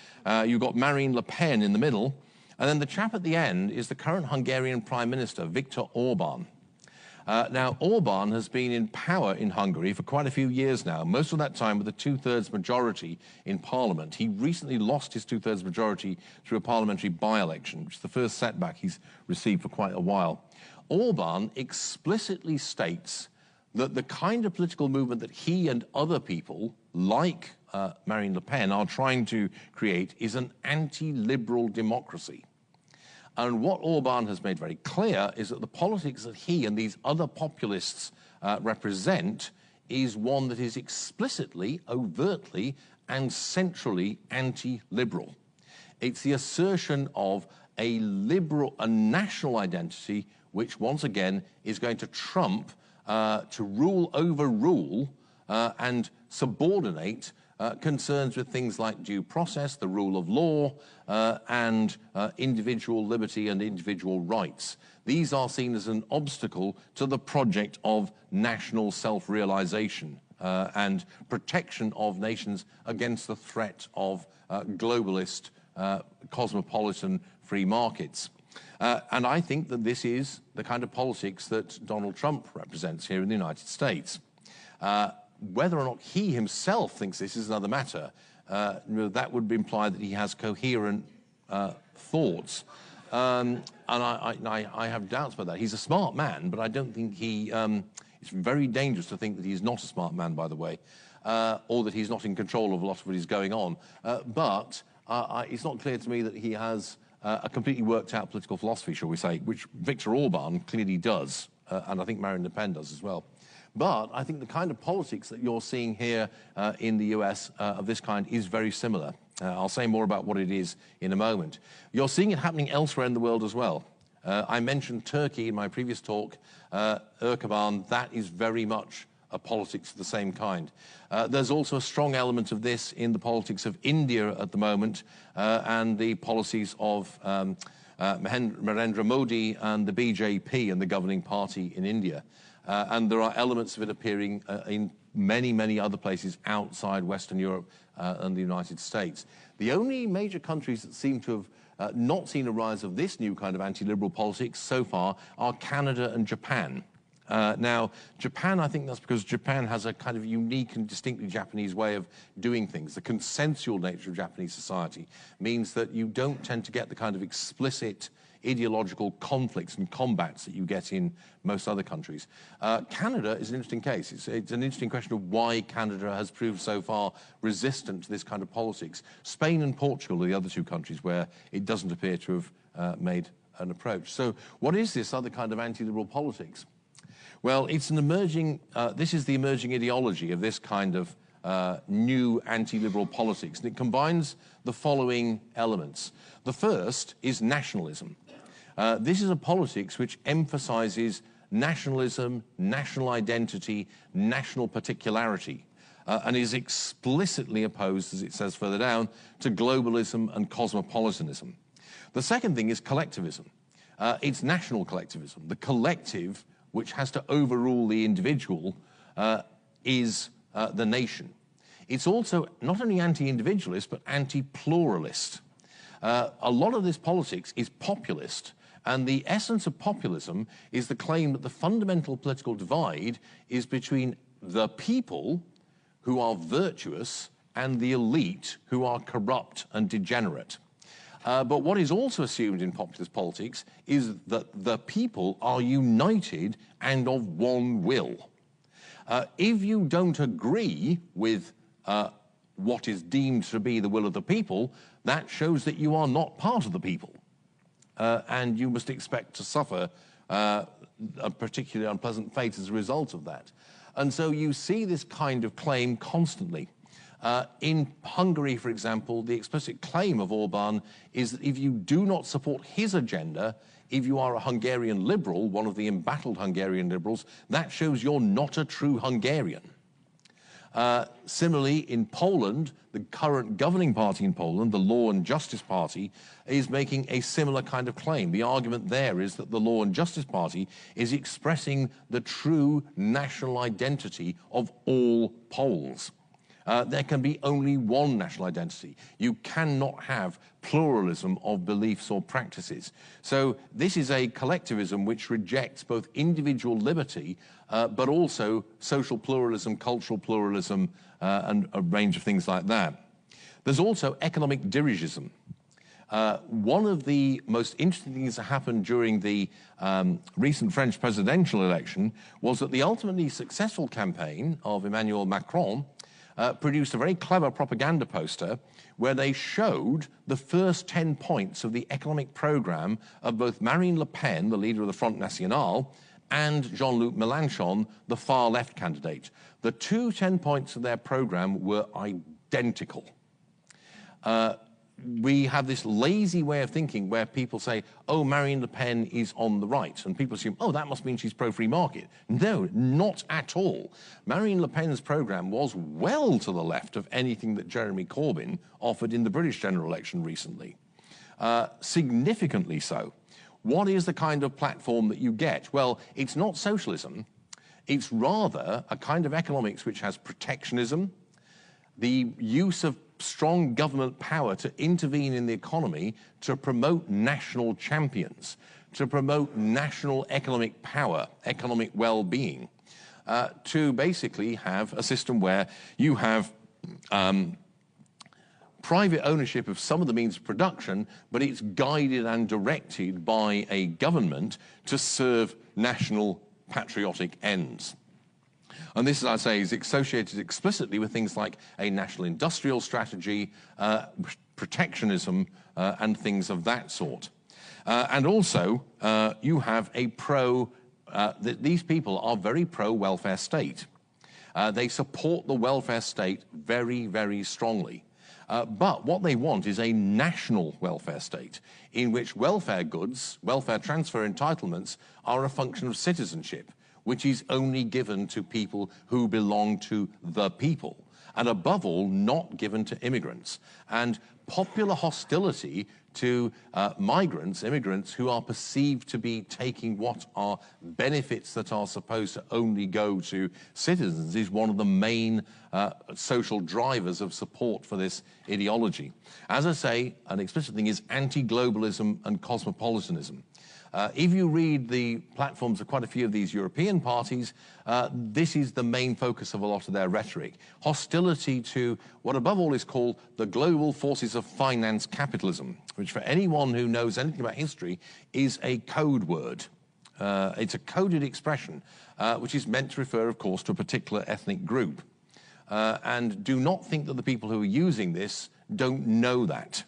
You've got Marine Le Pen in the middle. And then the chap at the end is the current Hungarian Prime Minister, Viktor Orban. Now, Orban has been in power in Hungary for quite a few years now, most of that time with a two-thirds majority in parliament. He recently lost his two-thirds majority through a parliamentary by-election, which is the first setback he's received for quite a while. Orban explicitly states that the kind of political movement that he and other people, like Marine Le Pen, are trying to create is an anti-liberal democracy. And what Orban has made very clear is that the politics that he and these other populists represent is one that is explicitly, overtly, and centrally anti-liberal. It's the assertion of a liberal, a national identity, which once again is going to trump, to rule over rule and subordinate concerns with things like due process, the rule of law, and individual liberty and individual rights. These are seen as an obstacle to the project of national self-realization and protection of nations against the threat of globalist, cosmopolitan free markets. And I think that this is the kind of politics that Donald Trump represents here in the United States. Whether or not he himself thinks this is another matter, that would imply that he has coherent thoughts. And I have doubts about that. He's a smart man, but I don't think he... it's very dangerous to think that he's not a smart man, by the way, or that he's not in control of a lot of what is going on. But it's not clear to me that he has a completely worked out political philosophy, shall we say, which Viktor Orban clearly does, and I think Marine Le Pen does as well. But I think the kind of politics that you're seeing here in the US of this kind is very similar. I'll say more about what it is in a moment. You're seeing it happening elsewhere in the world as well. I mentioned Turkey in my previous talk, Erdogan. That is very much a politics of the same kind. There's also a strong element of this in the politics of India at the moment and the policies of Narendra Modi and the BJP and the governing party in India. And there are elements of it appearing in many, many other places outside Western Europe and the United States. The only major countries that seem to have not seen a rise of this new kind of anti-liberal politics so far are Canada and Japan. Now, Japan, I think that's because Japan has a kind of unique and distinctly Japanese way of doing things. The consensual nature of Japanese society means that you don't tend to get the kind of explicit ideological conflicts and combats that you get in most other countries. Canada is an interesting case. It's an interesting question of why Canada has proved so far resistant to this kind of politics. Spain and Portugal are the other two countries where it doesn't appear to have made an approach. So what is this other kind of anti-liberal politics? Well, it's an emerging, this is the emerging ideology of this kind of new anti-liberal politics. And it combines the following elements. The first is nationalism. This is a politics which emphasizes nationalism, national identity, national particularity, and is explicitly opposed, as it says further down, to globalism and cosmopolitanism. The second thing is collectivism. It's national collectivism. The collective, which has to overrule the individual, is the nation. It's also not only anti-individualist, but anti-pluralist. A lot of this politics is populist, and the essence of populism is the claim that the fundamental political divide is between the people who are virtuous and the elite who are corrupt and degenerate. But what is also assumed in populist politics is that the people are united and of one will. If you don't agree with what is deemed to be the will of the people, that shows that you are not part of the people. And you must expect to suffer a particularly unpleasant fate as a result of that. And so you see this kind of claim constantly. In Hungary, for example, the explicit claim of Orban is that if you do not support his agenda, if you are a Hungarian liberal, one of the embattled Hungarian liberals, that shows you're not a true Hungarian. Similarly, in Poland, the current governing party in Poland, the Law and Justice Party, is making a similar kind of claim. The argument there is that the Law and Justice Party is expressing the true national identity of all Poles. There can be only one national identity. You cannot have pluralism of beliefs or practices. So this is a collectivism which rejects both individual liberty, but also social pluralism, cultural pluralism, and a range of things like that. There's also economic dirigism. One of the most interesting things that happened during the recent French presidential election was that the ultimately successful campaign of Emmanuel Macron produced a very clever propaganda poster where they showed the first 10 points of the economic program of both Marine Le Pen, the leader of the Front National, and Jean-Luc Mélenchon, the far-left candidate. The 10 points of their program were identical. We have this lazy way of thinking where people say, oh, Marine Le Pen is on the right. And people assume, oh, that must mean she's pro-free market. No, not at all. Marine Le Pen's program was well to the left of anything that Jeremy Corbyn offered in the British general election recently. Significantly so. What is the kind of platform that you get? Well, it's not socialism. It's rather a kind of economics which has protectionism, the use of strong government power to intervene in the economy to promote national champions, to promote national economic power, economic well-being, to basically have a system where you have private ownership of some of the means of production, but it's guided and directed by a government to serve national patriotic ends. And this, as I say, is associated explicitly with things like a national industrial strategy, protectionism, and things of that sort. And also, you have a these people are very pro-welfare state. They support the welfare state very, very strongly. But what they want is a national welfare state in which welfare goods, welfare transfer entitlements are a function of citizenship, which is only given to people who belong to the people, and above all, not given to immigrants. And popular hostility to migrants, immigrants, who are perceived to be taking what are benefits that are supposed to only go to citizens is one of the main social drivers of support for this ideology. As I say, an explicit thing is anti-globalism and cosmopolitanism. If you read the platforms of quite a few of these European parties, this is the main focus of a lot of their rhetoric. Hostility to what above all is called the global forces of finance capitalism, which for anyone who knows anything about history is a code word. It's a coded expression, which is meant to refer, of course, to a particular ethnic group. And do not think that the people who are using this don't know that.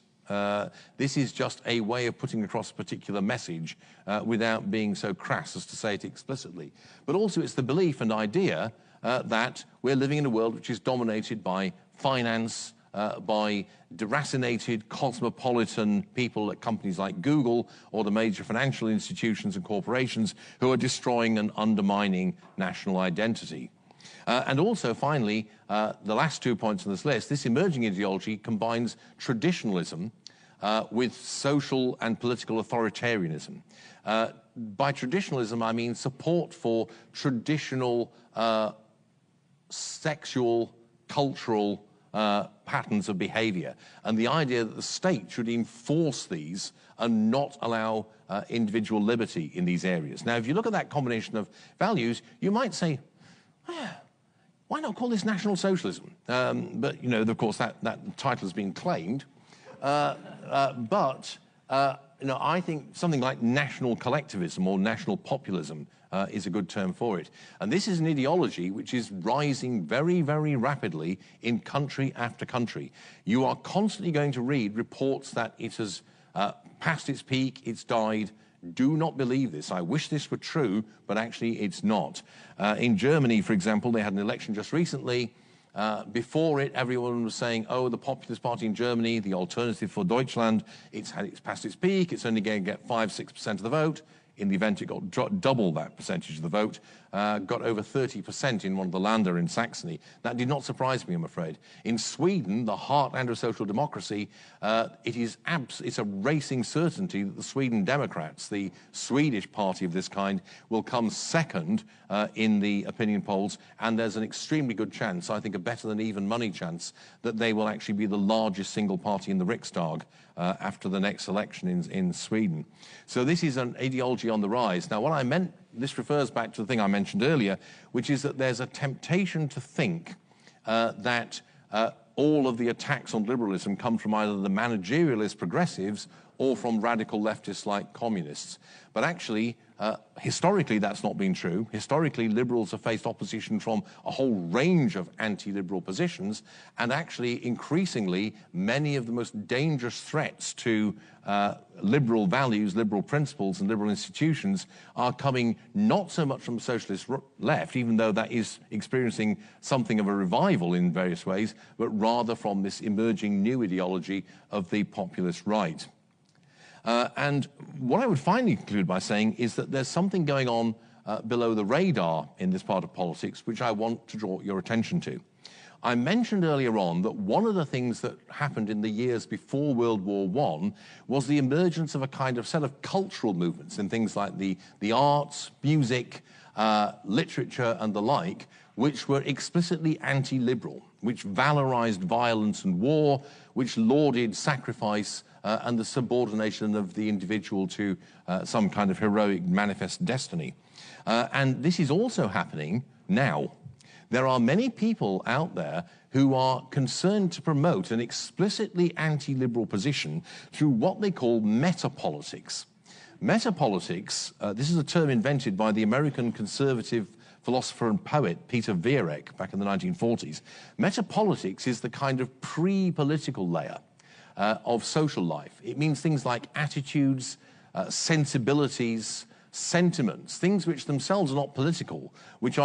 This is just a way of putting across a particular message without being so crass as to say it explicitly. But also it's the belief and idea that we're living in a world which is dominated by finance, by deracinated, cosmopolitan people at companies like Google or the major financial institutions and corporations who are destroying and undermining national identity. And also, finally, the last 2 points on this list, this emerging ideology combines traditionalism with social and political authoritarianism. By traditionalism, I mean support for traditional sexual, cultural patterns of behavior, and the idea that the state should enforce these and not allow individual liberty in these areas. Now, if you look at that combination of values, you might say, why not call this National Socialism? But, you know, of course, that title has been claimed. You know, I think something like national collectivism or national populism is a good term for it. And this is an ideology which is rising very, very rapidly in country after country. You are constantly going to read reports that it has passed its peak, it's died. Do not believe this. I wish this were true, but actually it's not. In Germany, for example, they had an election just recently. Before it, everyone was saying, oh, the Populist Party in Germany, the Alternative for Deutschland, it's passed its peak, it's only going to get 5–6% of the vote. In the event, it got double that percentage of the vote, got over 30% in one of the Länder in Saxony. That did not surprise me, I'm afraid. In Sweden, the heartland of social democracy, it's a racing certainty that the Sweden Democrats, the Swedish party of this kind, will come second in the opinion polls, and there's an extremely good chance, I think a better than even money chance, that they will actually be the largest single party in the Riksdag after the next election in Sweden. So this is an ideology on the rise. Now, what I meant, this refers back to the thing I mentioned earlier, which is that there's a temptation to think that all of the attacks on liberalism come from either the managerialist progressives or from radical leftists like communists. But actually, historically, that's not been true. Historically, liberals have faced opposition from a whole range of anti-liberal positions, and actually, increasingly, many of the most dangerous threats to liberal values, liberal principles, and liberal institutions are coming not so much from the socialist left, even though that is experiencing something of a revival in various ways, but rather from this emerging new ideology of the populist right. And what I would finally conclude by saying is that there's something going on below the radar in this part of politics which I want to draw your attention to. I mentioned earlier on that one of the things that happened in the years before World War I was the emergence of a kind of set of cultural movements in things like the arts, music, literature and the like, which were explicitly anti-liberal, which valorized violence and war, which lauded sacrifice and the subordination of the individual to some kind of heroic manifest destiny. And this is also happening now. There are many people out there who are concerned to promote an explicitly anti-liberal position through what they call metapolitics. Metapolitics, this is a term invented by the American conservative philosopher and poet Peter Viereck back in the 1940s. Metapolitics is the kind of pre-political layer of social life. It means things like attitudes, sensibilities, sentiments, things which themselves are not political, which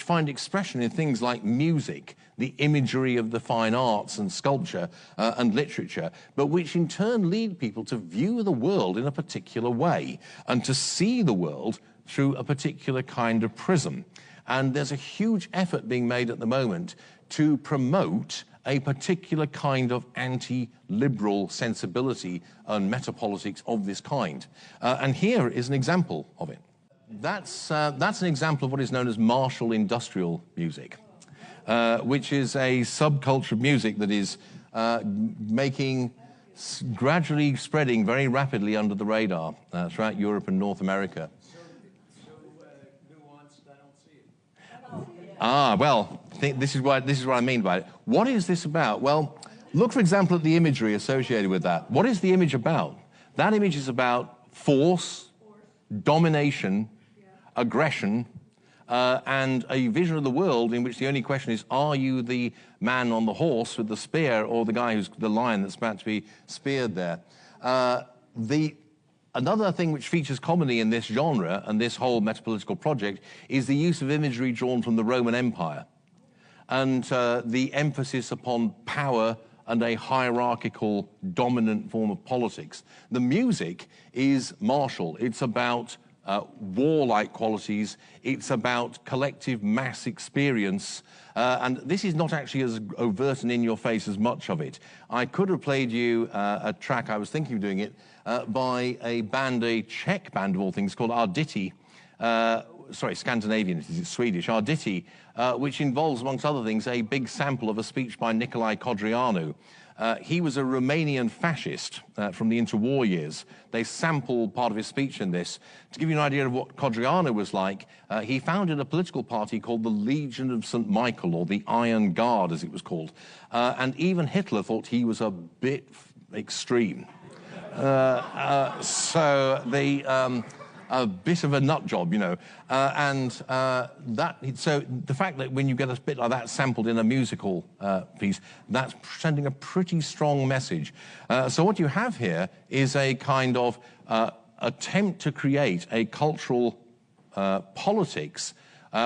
find expression in things like music, the imagery of the fine arts and sculpture and literature, but which in turn lead people to view the world in a particular way and to see the world through a particular kind of prism. And there's a huge effort being made at the moment to promote a particular kind of anti-liberal sensibility and metapolitics of this kind. And here is an example of it. That's an example of what is known as martial industrial music, which is a subculture of music that is gradually spreading very rapidly under the radar throughout Europe and North America. Well, this is what I mean by it. What is this about? Well, look, for example, at the imagery associated with that. What is the image about? That image is about force, domination, aggression, and a vision of the world in which the only question is, are you the man on the horse with the spear or the guy who's the lion that's about to be speared there? Another thing which features commonly in this genre and this whole metapolitical project is the use of imagery drawn from the Roman Empire and the emphasis upon power and a hierarchical, dominant form of politics. The music is martial. It's about warlike qualities. It's about collective mass experience. And this is not actually as overt and in your face as much of it. I could have played you a track, I was thinking of doing it, by a band, a Czech band of all things, called Arditi, sorry, Scandinavian, it's Swedish, Arditi, which involves, amongst other things, a big sample of a speech by Nicolae Codreanu. He was a Romanian fascist from the interwar years. They sample part of his speech in this. To give you an idea of what Codreanu was like, he founded a political party called the Legion of St. Michael, or the Iron Guard, as it was called. And even Hitler thought he was a bit extreme. So a bit of a nut job, you know. So the fact that when you get a bit like that sampled in a musical piece, that's sending a pretty strong message. So what you have here is a kind of attempt to create a cultural politics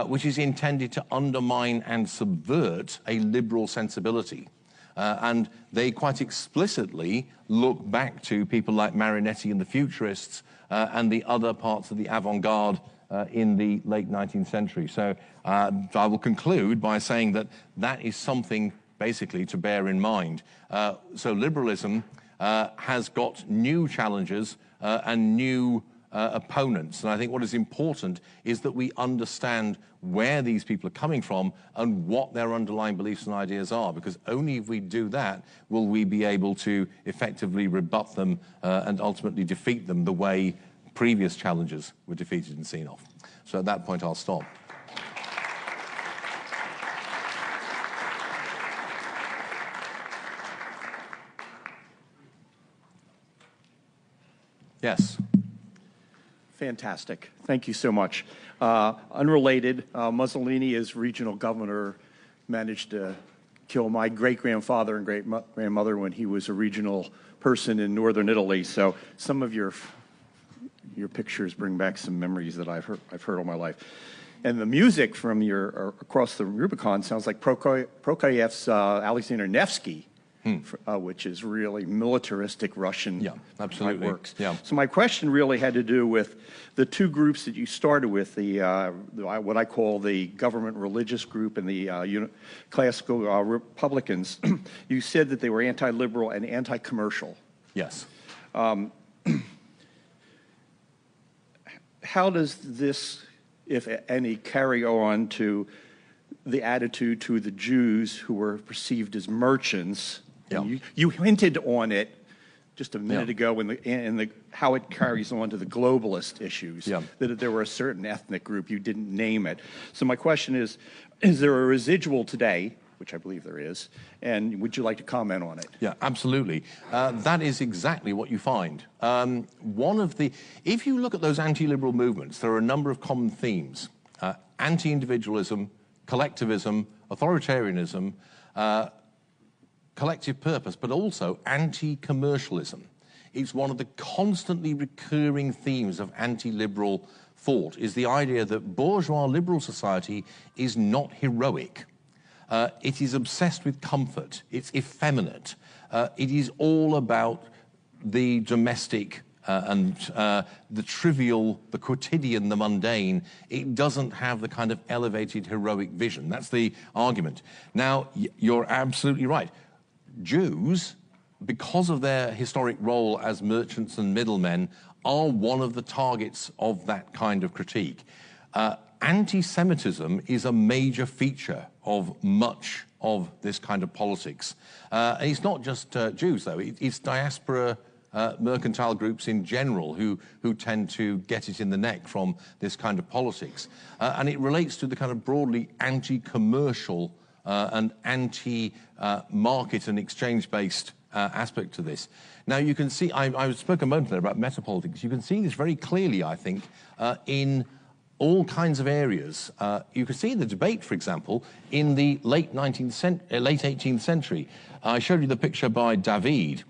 which is intended to undermine and subvert a liberal sensibility. And they quite explicitly look back to people like Marinetti and the Futurists and the other parts of the avant-garde in the late 19th century. So I will conclude by saying that that is something basically to bear in mind. So liberalism has got new challenges and new opponents. And I think what is important is that we understand where these people are coming from and what their underlying beliefs and ideas are, because only if we do that will we be able to effectively rebut them and ultimately defeat them the way previous challenges were defeated and seen off. So at that point I'll stop. Yes. Fantastic. Thank you so much. Unrelated, Mussolini, as regional governor, managed to kill my great-grandfather and great-grandmother when he was a regional person in northern Italy. So some of your pictures bring back some memories that I've heard all my life. And the music from your Across the Rubicon sounds like Prokofiev's Alexander Nevsky, which is really militaristic Russian absolutely. works. Yeah. So my question really had to do with the two groups that you started with, the what I call the government religious group and the classical Republicans. You said that they were anti-liberal and anti-commercial. Yes. How does this, if any, carry on to the attitude to the Jews who were perceived as merchants? Yeah. You hinted on it just a minute ago in how it carries on to the globalist issues, that there were a certain ethnic group, you didn't name it. So my question is there a residual today, which I believe there is, and would you like to comment on it? Yeah, absolutely. That is exactly what you find. If you look at those anti-liberal movements, there are a number of common themes. Anti-individualism, collectivism, authoritarianism, collective purpose, but also anti-commercialism. It's one of the constantly recurring themes of anti-liberal thought, is the idea that bourgeois liberal society is not heroic. It is obsessed with comfort. It's effeminate. It is all about the domestic and the trivial, the quotidian, the mundane. It doesn't have the kind of elevated heroic vision. That's the argument. Now, you're absolutely right. Jews, because of their historic role as merchants and middlemen, are one of the targets of that kind of critique. Anti-Semitism is a major feature of much of this kind of politics. And it's not just Jews, though. It's diaspora mercantile groups in general who tend to get it in the neck from this kind of politics. And it relates to the kind of broadly anti-commercial and anti-market and exchange-based aspect to this. Now, you can see, I spoke a moment there about metapolitics. You can see this very clearly, I think, in all kinds of areas. You can see the debate, for example, in the late 18th century. I showed you the picture by David.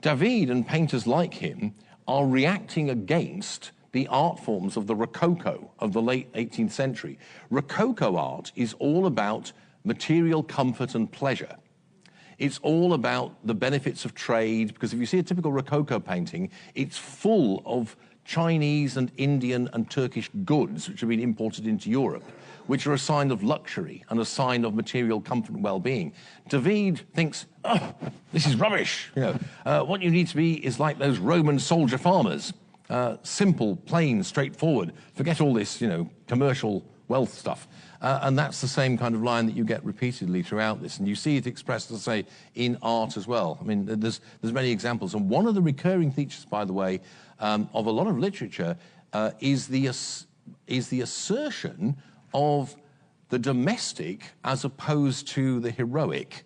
David and painters like him are reacting against the art forms of the Rococo of the late 18th century. Rococo art is all about material comfort and pleasure. It's all about the benefits of trade, because if you see a typical Rococo painting, it's full of Chinese and Indian and Turkish goods which have been imported into Europe, which are a sign of luxury and a sign of material comfort and well-being. David thinks, oh, this is rubbish. What you need to be is like those Roman soldier farmers. simple, plain, straightforward. Forget all this, commercial wealth stuff. And that's the same kind of line that you get repeatedly throughout this. And you see it expressed, as I say, in art as well. I mean, there's many examples. And one of the recurring features, by the way, of a lot of literature is the assertion of the domestic as opposed to the heroic.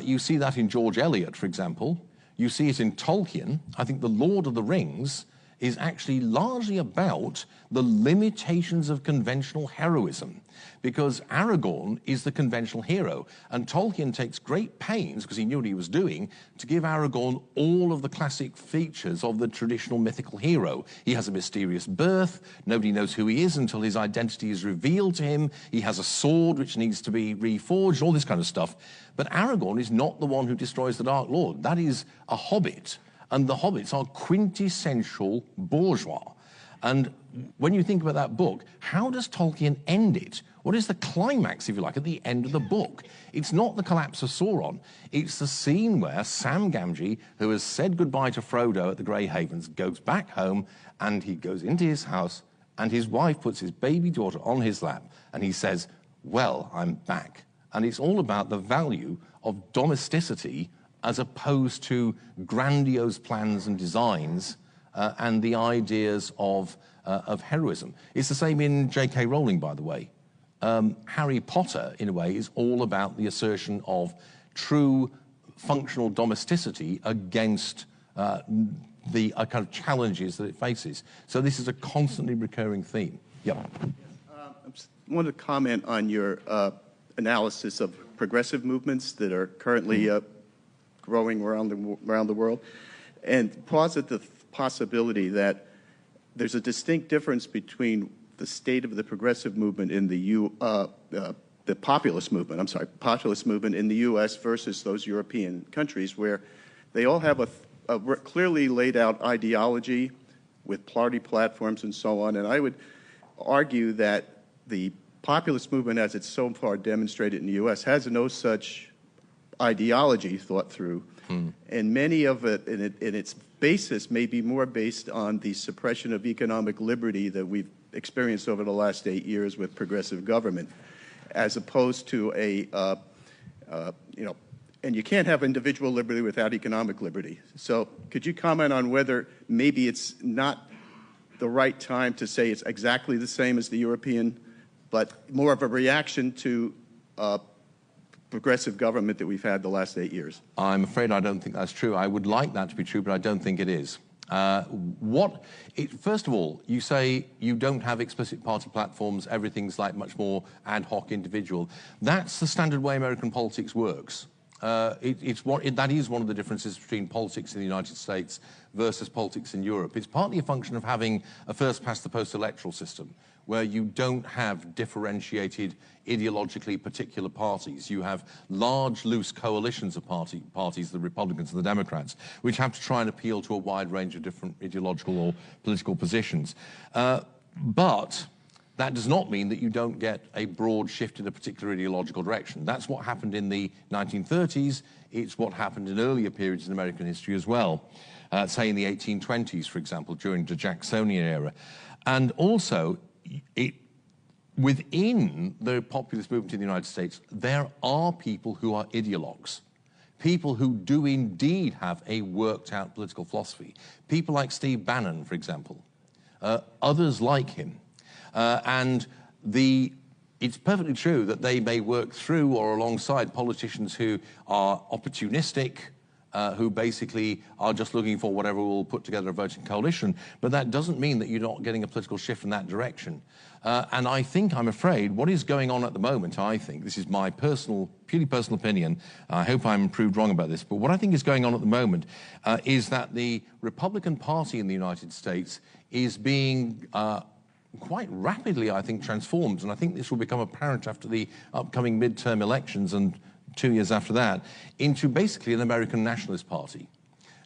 You see that in George Eliot, for example. You see it in Tolkien. I think The Lord of the Rings is actually largely about the limitations of conventional heroism, because Aragorn is the conventional hero, and Tolkien takes great pains, because he knew what he was doing, to give Aragorn all of the classic features of the traditional mythical hero. He has a mysterious birth, nobody knows who he is until his identity is revealed to him, he has a sword which needs to be reforged, all this kind of stuff. But Aragorn is not the one who destroys the Dark Lord. That is a hobbit. And the hobbits are quintessential bourgeois. And when you think about that book, how does Tolkien end it? What is the climax, if you like, at the end of the book? It's not the collapse of Sauron. It's the scene where Sam Gamgee, who has said goodbye to Frodo at the Grey Havens, goes back home, and he goes into his house, and his wife puts his baby daughter on his lap, and he says, "Well, I'm back." And it's all about the value of domesticity as opposed to grandiose plans and designs and the ideas of heroism. It's the same in J.K. Rowling, by the way. Harry Potter, in a way, is all about the assertion of true functional domesticity against the kind of challenges that it faces. So this is a constantly recurring theme. Yep. I wanted to comment on your analysis of progressive movements that are currently growing around the world, and posit the possibility that there's a distinct difference between the state of the progressive movement in the populist movement in the U.S. versus those European countries, where they all have a clearly laid out ideology with party platforms and so on. And I would argue that the populist movement, as it's so far demonstrated in the U.S., has no such ideology thought through, and many of it in its basis may be more based on the suppression of economic liberty that we've experienced over the last 8 years with progressive government, as opposed to and you can't have individual liberty without economic liberty. So could you comment on whether maybe it's not the right time to say it's exactly the same as the European, but more of a reaction to progressive government that we've had the last 8 years? I'm afraid I don't think that's true. I would like that to be true, but I don't think it is. First of all, you say you don't have explicit party platforms, everything's like much more ad hoc individual. That's the standard way American politics works. That is one of the differences between politics in the United States versus politics in Europe. It's partly a function of having a first-past-the-post electoral system, where you don't have differentiated ideologically particular parties. You have large, loose coalitions of parties, the Republicans and the Democrats, which have to try and appeal to a wide range of different ideological or political positions. But that does not mean that you don't get a broad shift in a particular ideological direction. That's what happened in the 1930s. It's what happened in earlier periods in American history as well, say in the 1820s, for example, during the Jacksonian era. And also, within the populist movement in the United States, there are people who are ideologues, people who do indeed have a worked-out political philosophy, people like Steve Bannon, for example, others like him. And it's perfectly true that they may work through or alongside politicians who are opportunistic, who basically are just looking for whatever will put together a voting coalition, but that doesn't mean that you're not getting a political shift in that direction. And I'm afraid, what is going on at the moment, I think, this is my purely personal opinion, I hope I'm proved wrong about this, but what I think is going on at the moment is that the Republican Party in the United States is being quite rapidly, I think, transformed, and I think this will become apparent after the upcoming midterm elections and 2 years after that, into basically an American nationalist party,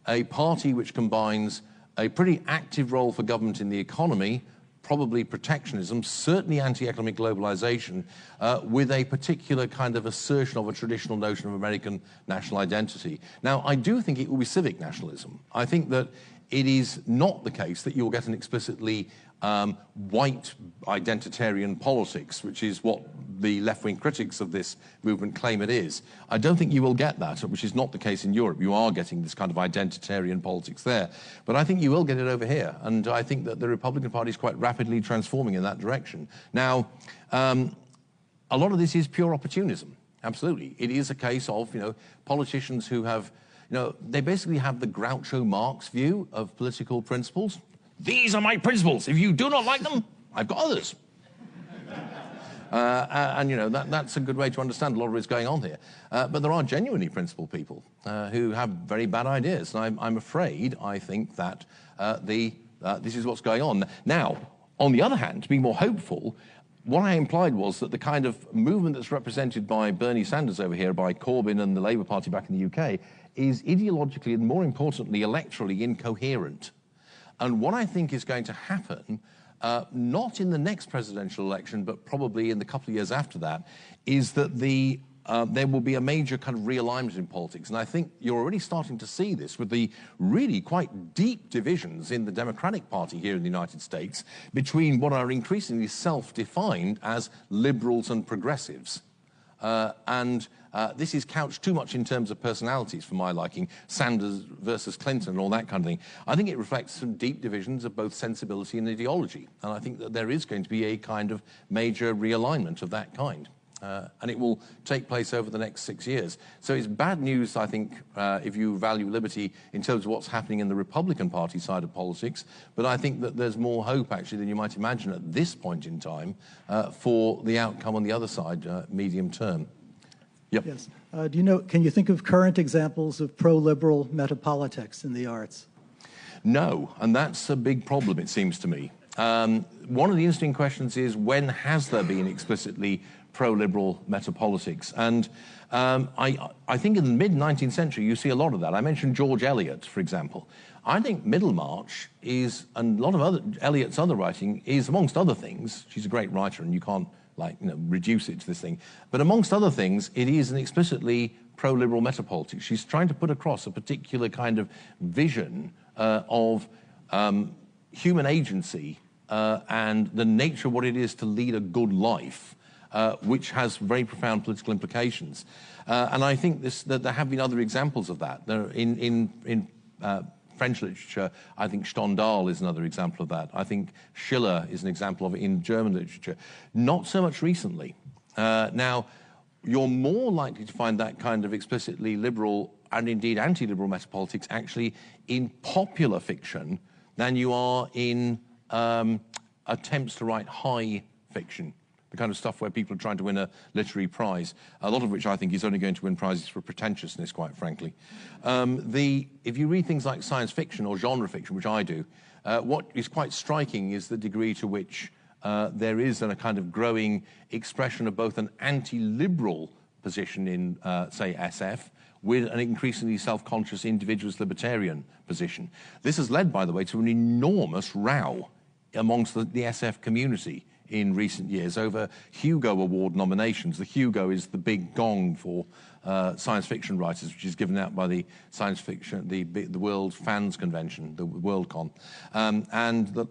a party which combines a pretty active role for government in the economy, probably protectionism, certainly anti-economic globalization, with a particular kind of assertion of a traditional notion of American national identity. Now, I do think it will be civic nationalism. I think that it is not the case that you'll get an explicitly white identitarian politics, which is what the left-wing critics of this movement claim it is. I don't think you will get that, which is not the case in Europe. You are getting this kind of identitarian politics there. But I think you will get it over here. And I think that the Republican Party is quite rapidly transforming in that direction. Now, a lot of this is pure opportunism. Absolutely. It is a case of, politicians who have, they basically have the Groucho Marx view of political principles. These are my principles. If you do not like them, I've got others. That's a good way to understand a lot of what's going on here. But there are genuinely principled people who have very bad ideas. And I'm afraid, I think that this is what's going on. Now, on the other hand, to be more hopeful, what I implied was that the kind of movement that's represented by Bernie Sanders over here, by Corbyn and the Labour Party back in the UK, is ideologically and, more importantly, electorally incoherent. And what I think is going to happen, not in the next presidential election, but probably in the couple of years after that, is that there will be a major kind of realignment in politics. And I think you're already starting to see this with the really quite deep divisions in the Democratic Party here in the United States between what are increasingly self-defined as liberals and progressives. This is couched too much in terms of personalities for my liking, Sanders versus Clinton and all that kind of thing. I think it reflects some deep divisions of both sensibility and ideology. And I think that there is going to be a kind of major realignment of that kind. And it will take place over the next 6 years. So it's bad news, I think, if you value liberty in terms of what's happening in the Republican Party side of politics. But I think that there's more hope, actually, than you might imagine at this point in time for the outcome on the other side, medium term. Yep. Yes. Can you think of current examples of pro-liberal metapolitics in the arts? No, and that's a big problem, it seems to me. One of the interesting questions is, when has there been explicitly pro-liberal metapolitics? And I think in the mid-19th century, you see a lot of that. I mentioned George Eliot, for example. I think Middlemarch is, and a lot of Eliot's other writing is, amongst other things, she's a great writer and you can't reduce it to this thing. But amongst other things, it is an explicitly pro-liberal metapolitics. She's trying to put across a particular kind of vision of human agency and the nature of what it is to lead a good life, which has very profound political implications. And I think that there have been other examples of that. In French literature, I think Stendhal is another example of that. I think Schiller is an example of it in German literature. Not so much recently. Now, you're more likely to find that kind of explicitly liberal and indeed anti-liberal metapolitics actually in popular fiction than you are in attempts to write high fiction. The kind of stuff where people are trying to win a literary prize, a lot of which I think is only going to win prizes for pretentiousness, quite frankly. If you read things like science fiction or genre fiction, which I do, what is quite striking is the degree to which there is a kind of growing expression of both an anti-liberal position in, say, SF, with an increasingly self-conscious individualist libertarian position. This has led, by the way, to an enormous row amongst the SF community in recent years over Hugo Award nominations. The Hugo is the big gong for science fiction writers, which is given out by the science fiction, the World Fans Convention, the Worldcon.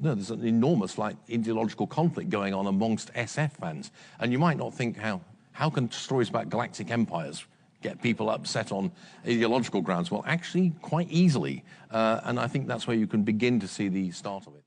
There's an enormous ideological conflict going on amongst SF fans. And you might not think, how can stories about galactic empires get people upset on ideological grounds? Well, actually, quite easily. And I think that's where you can begin to see the start of it.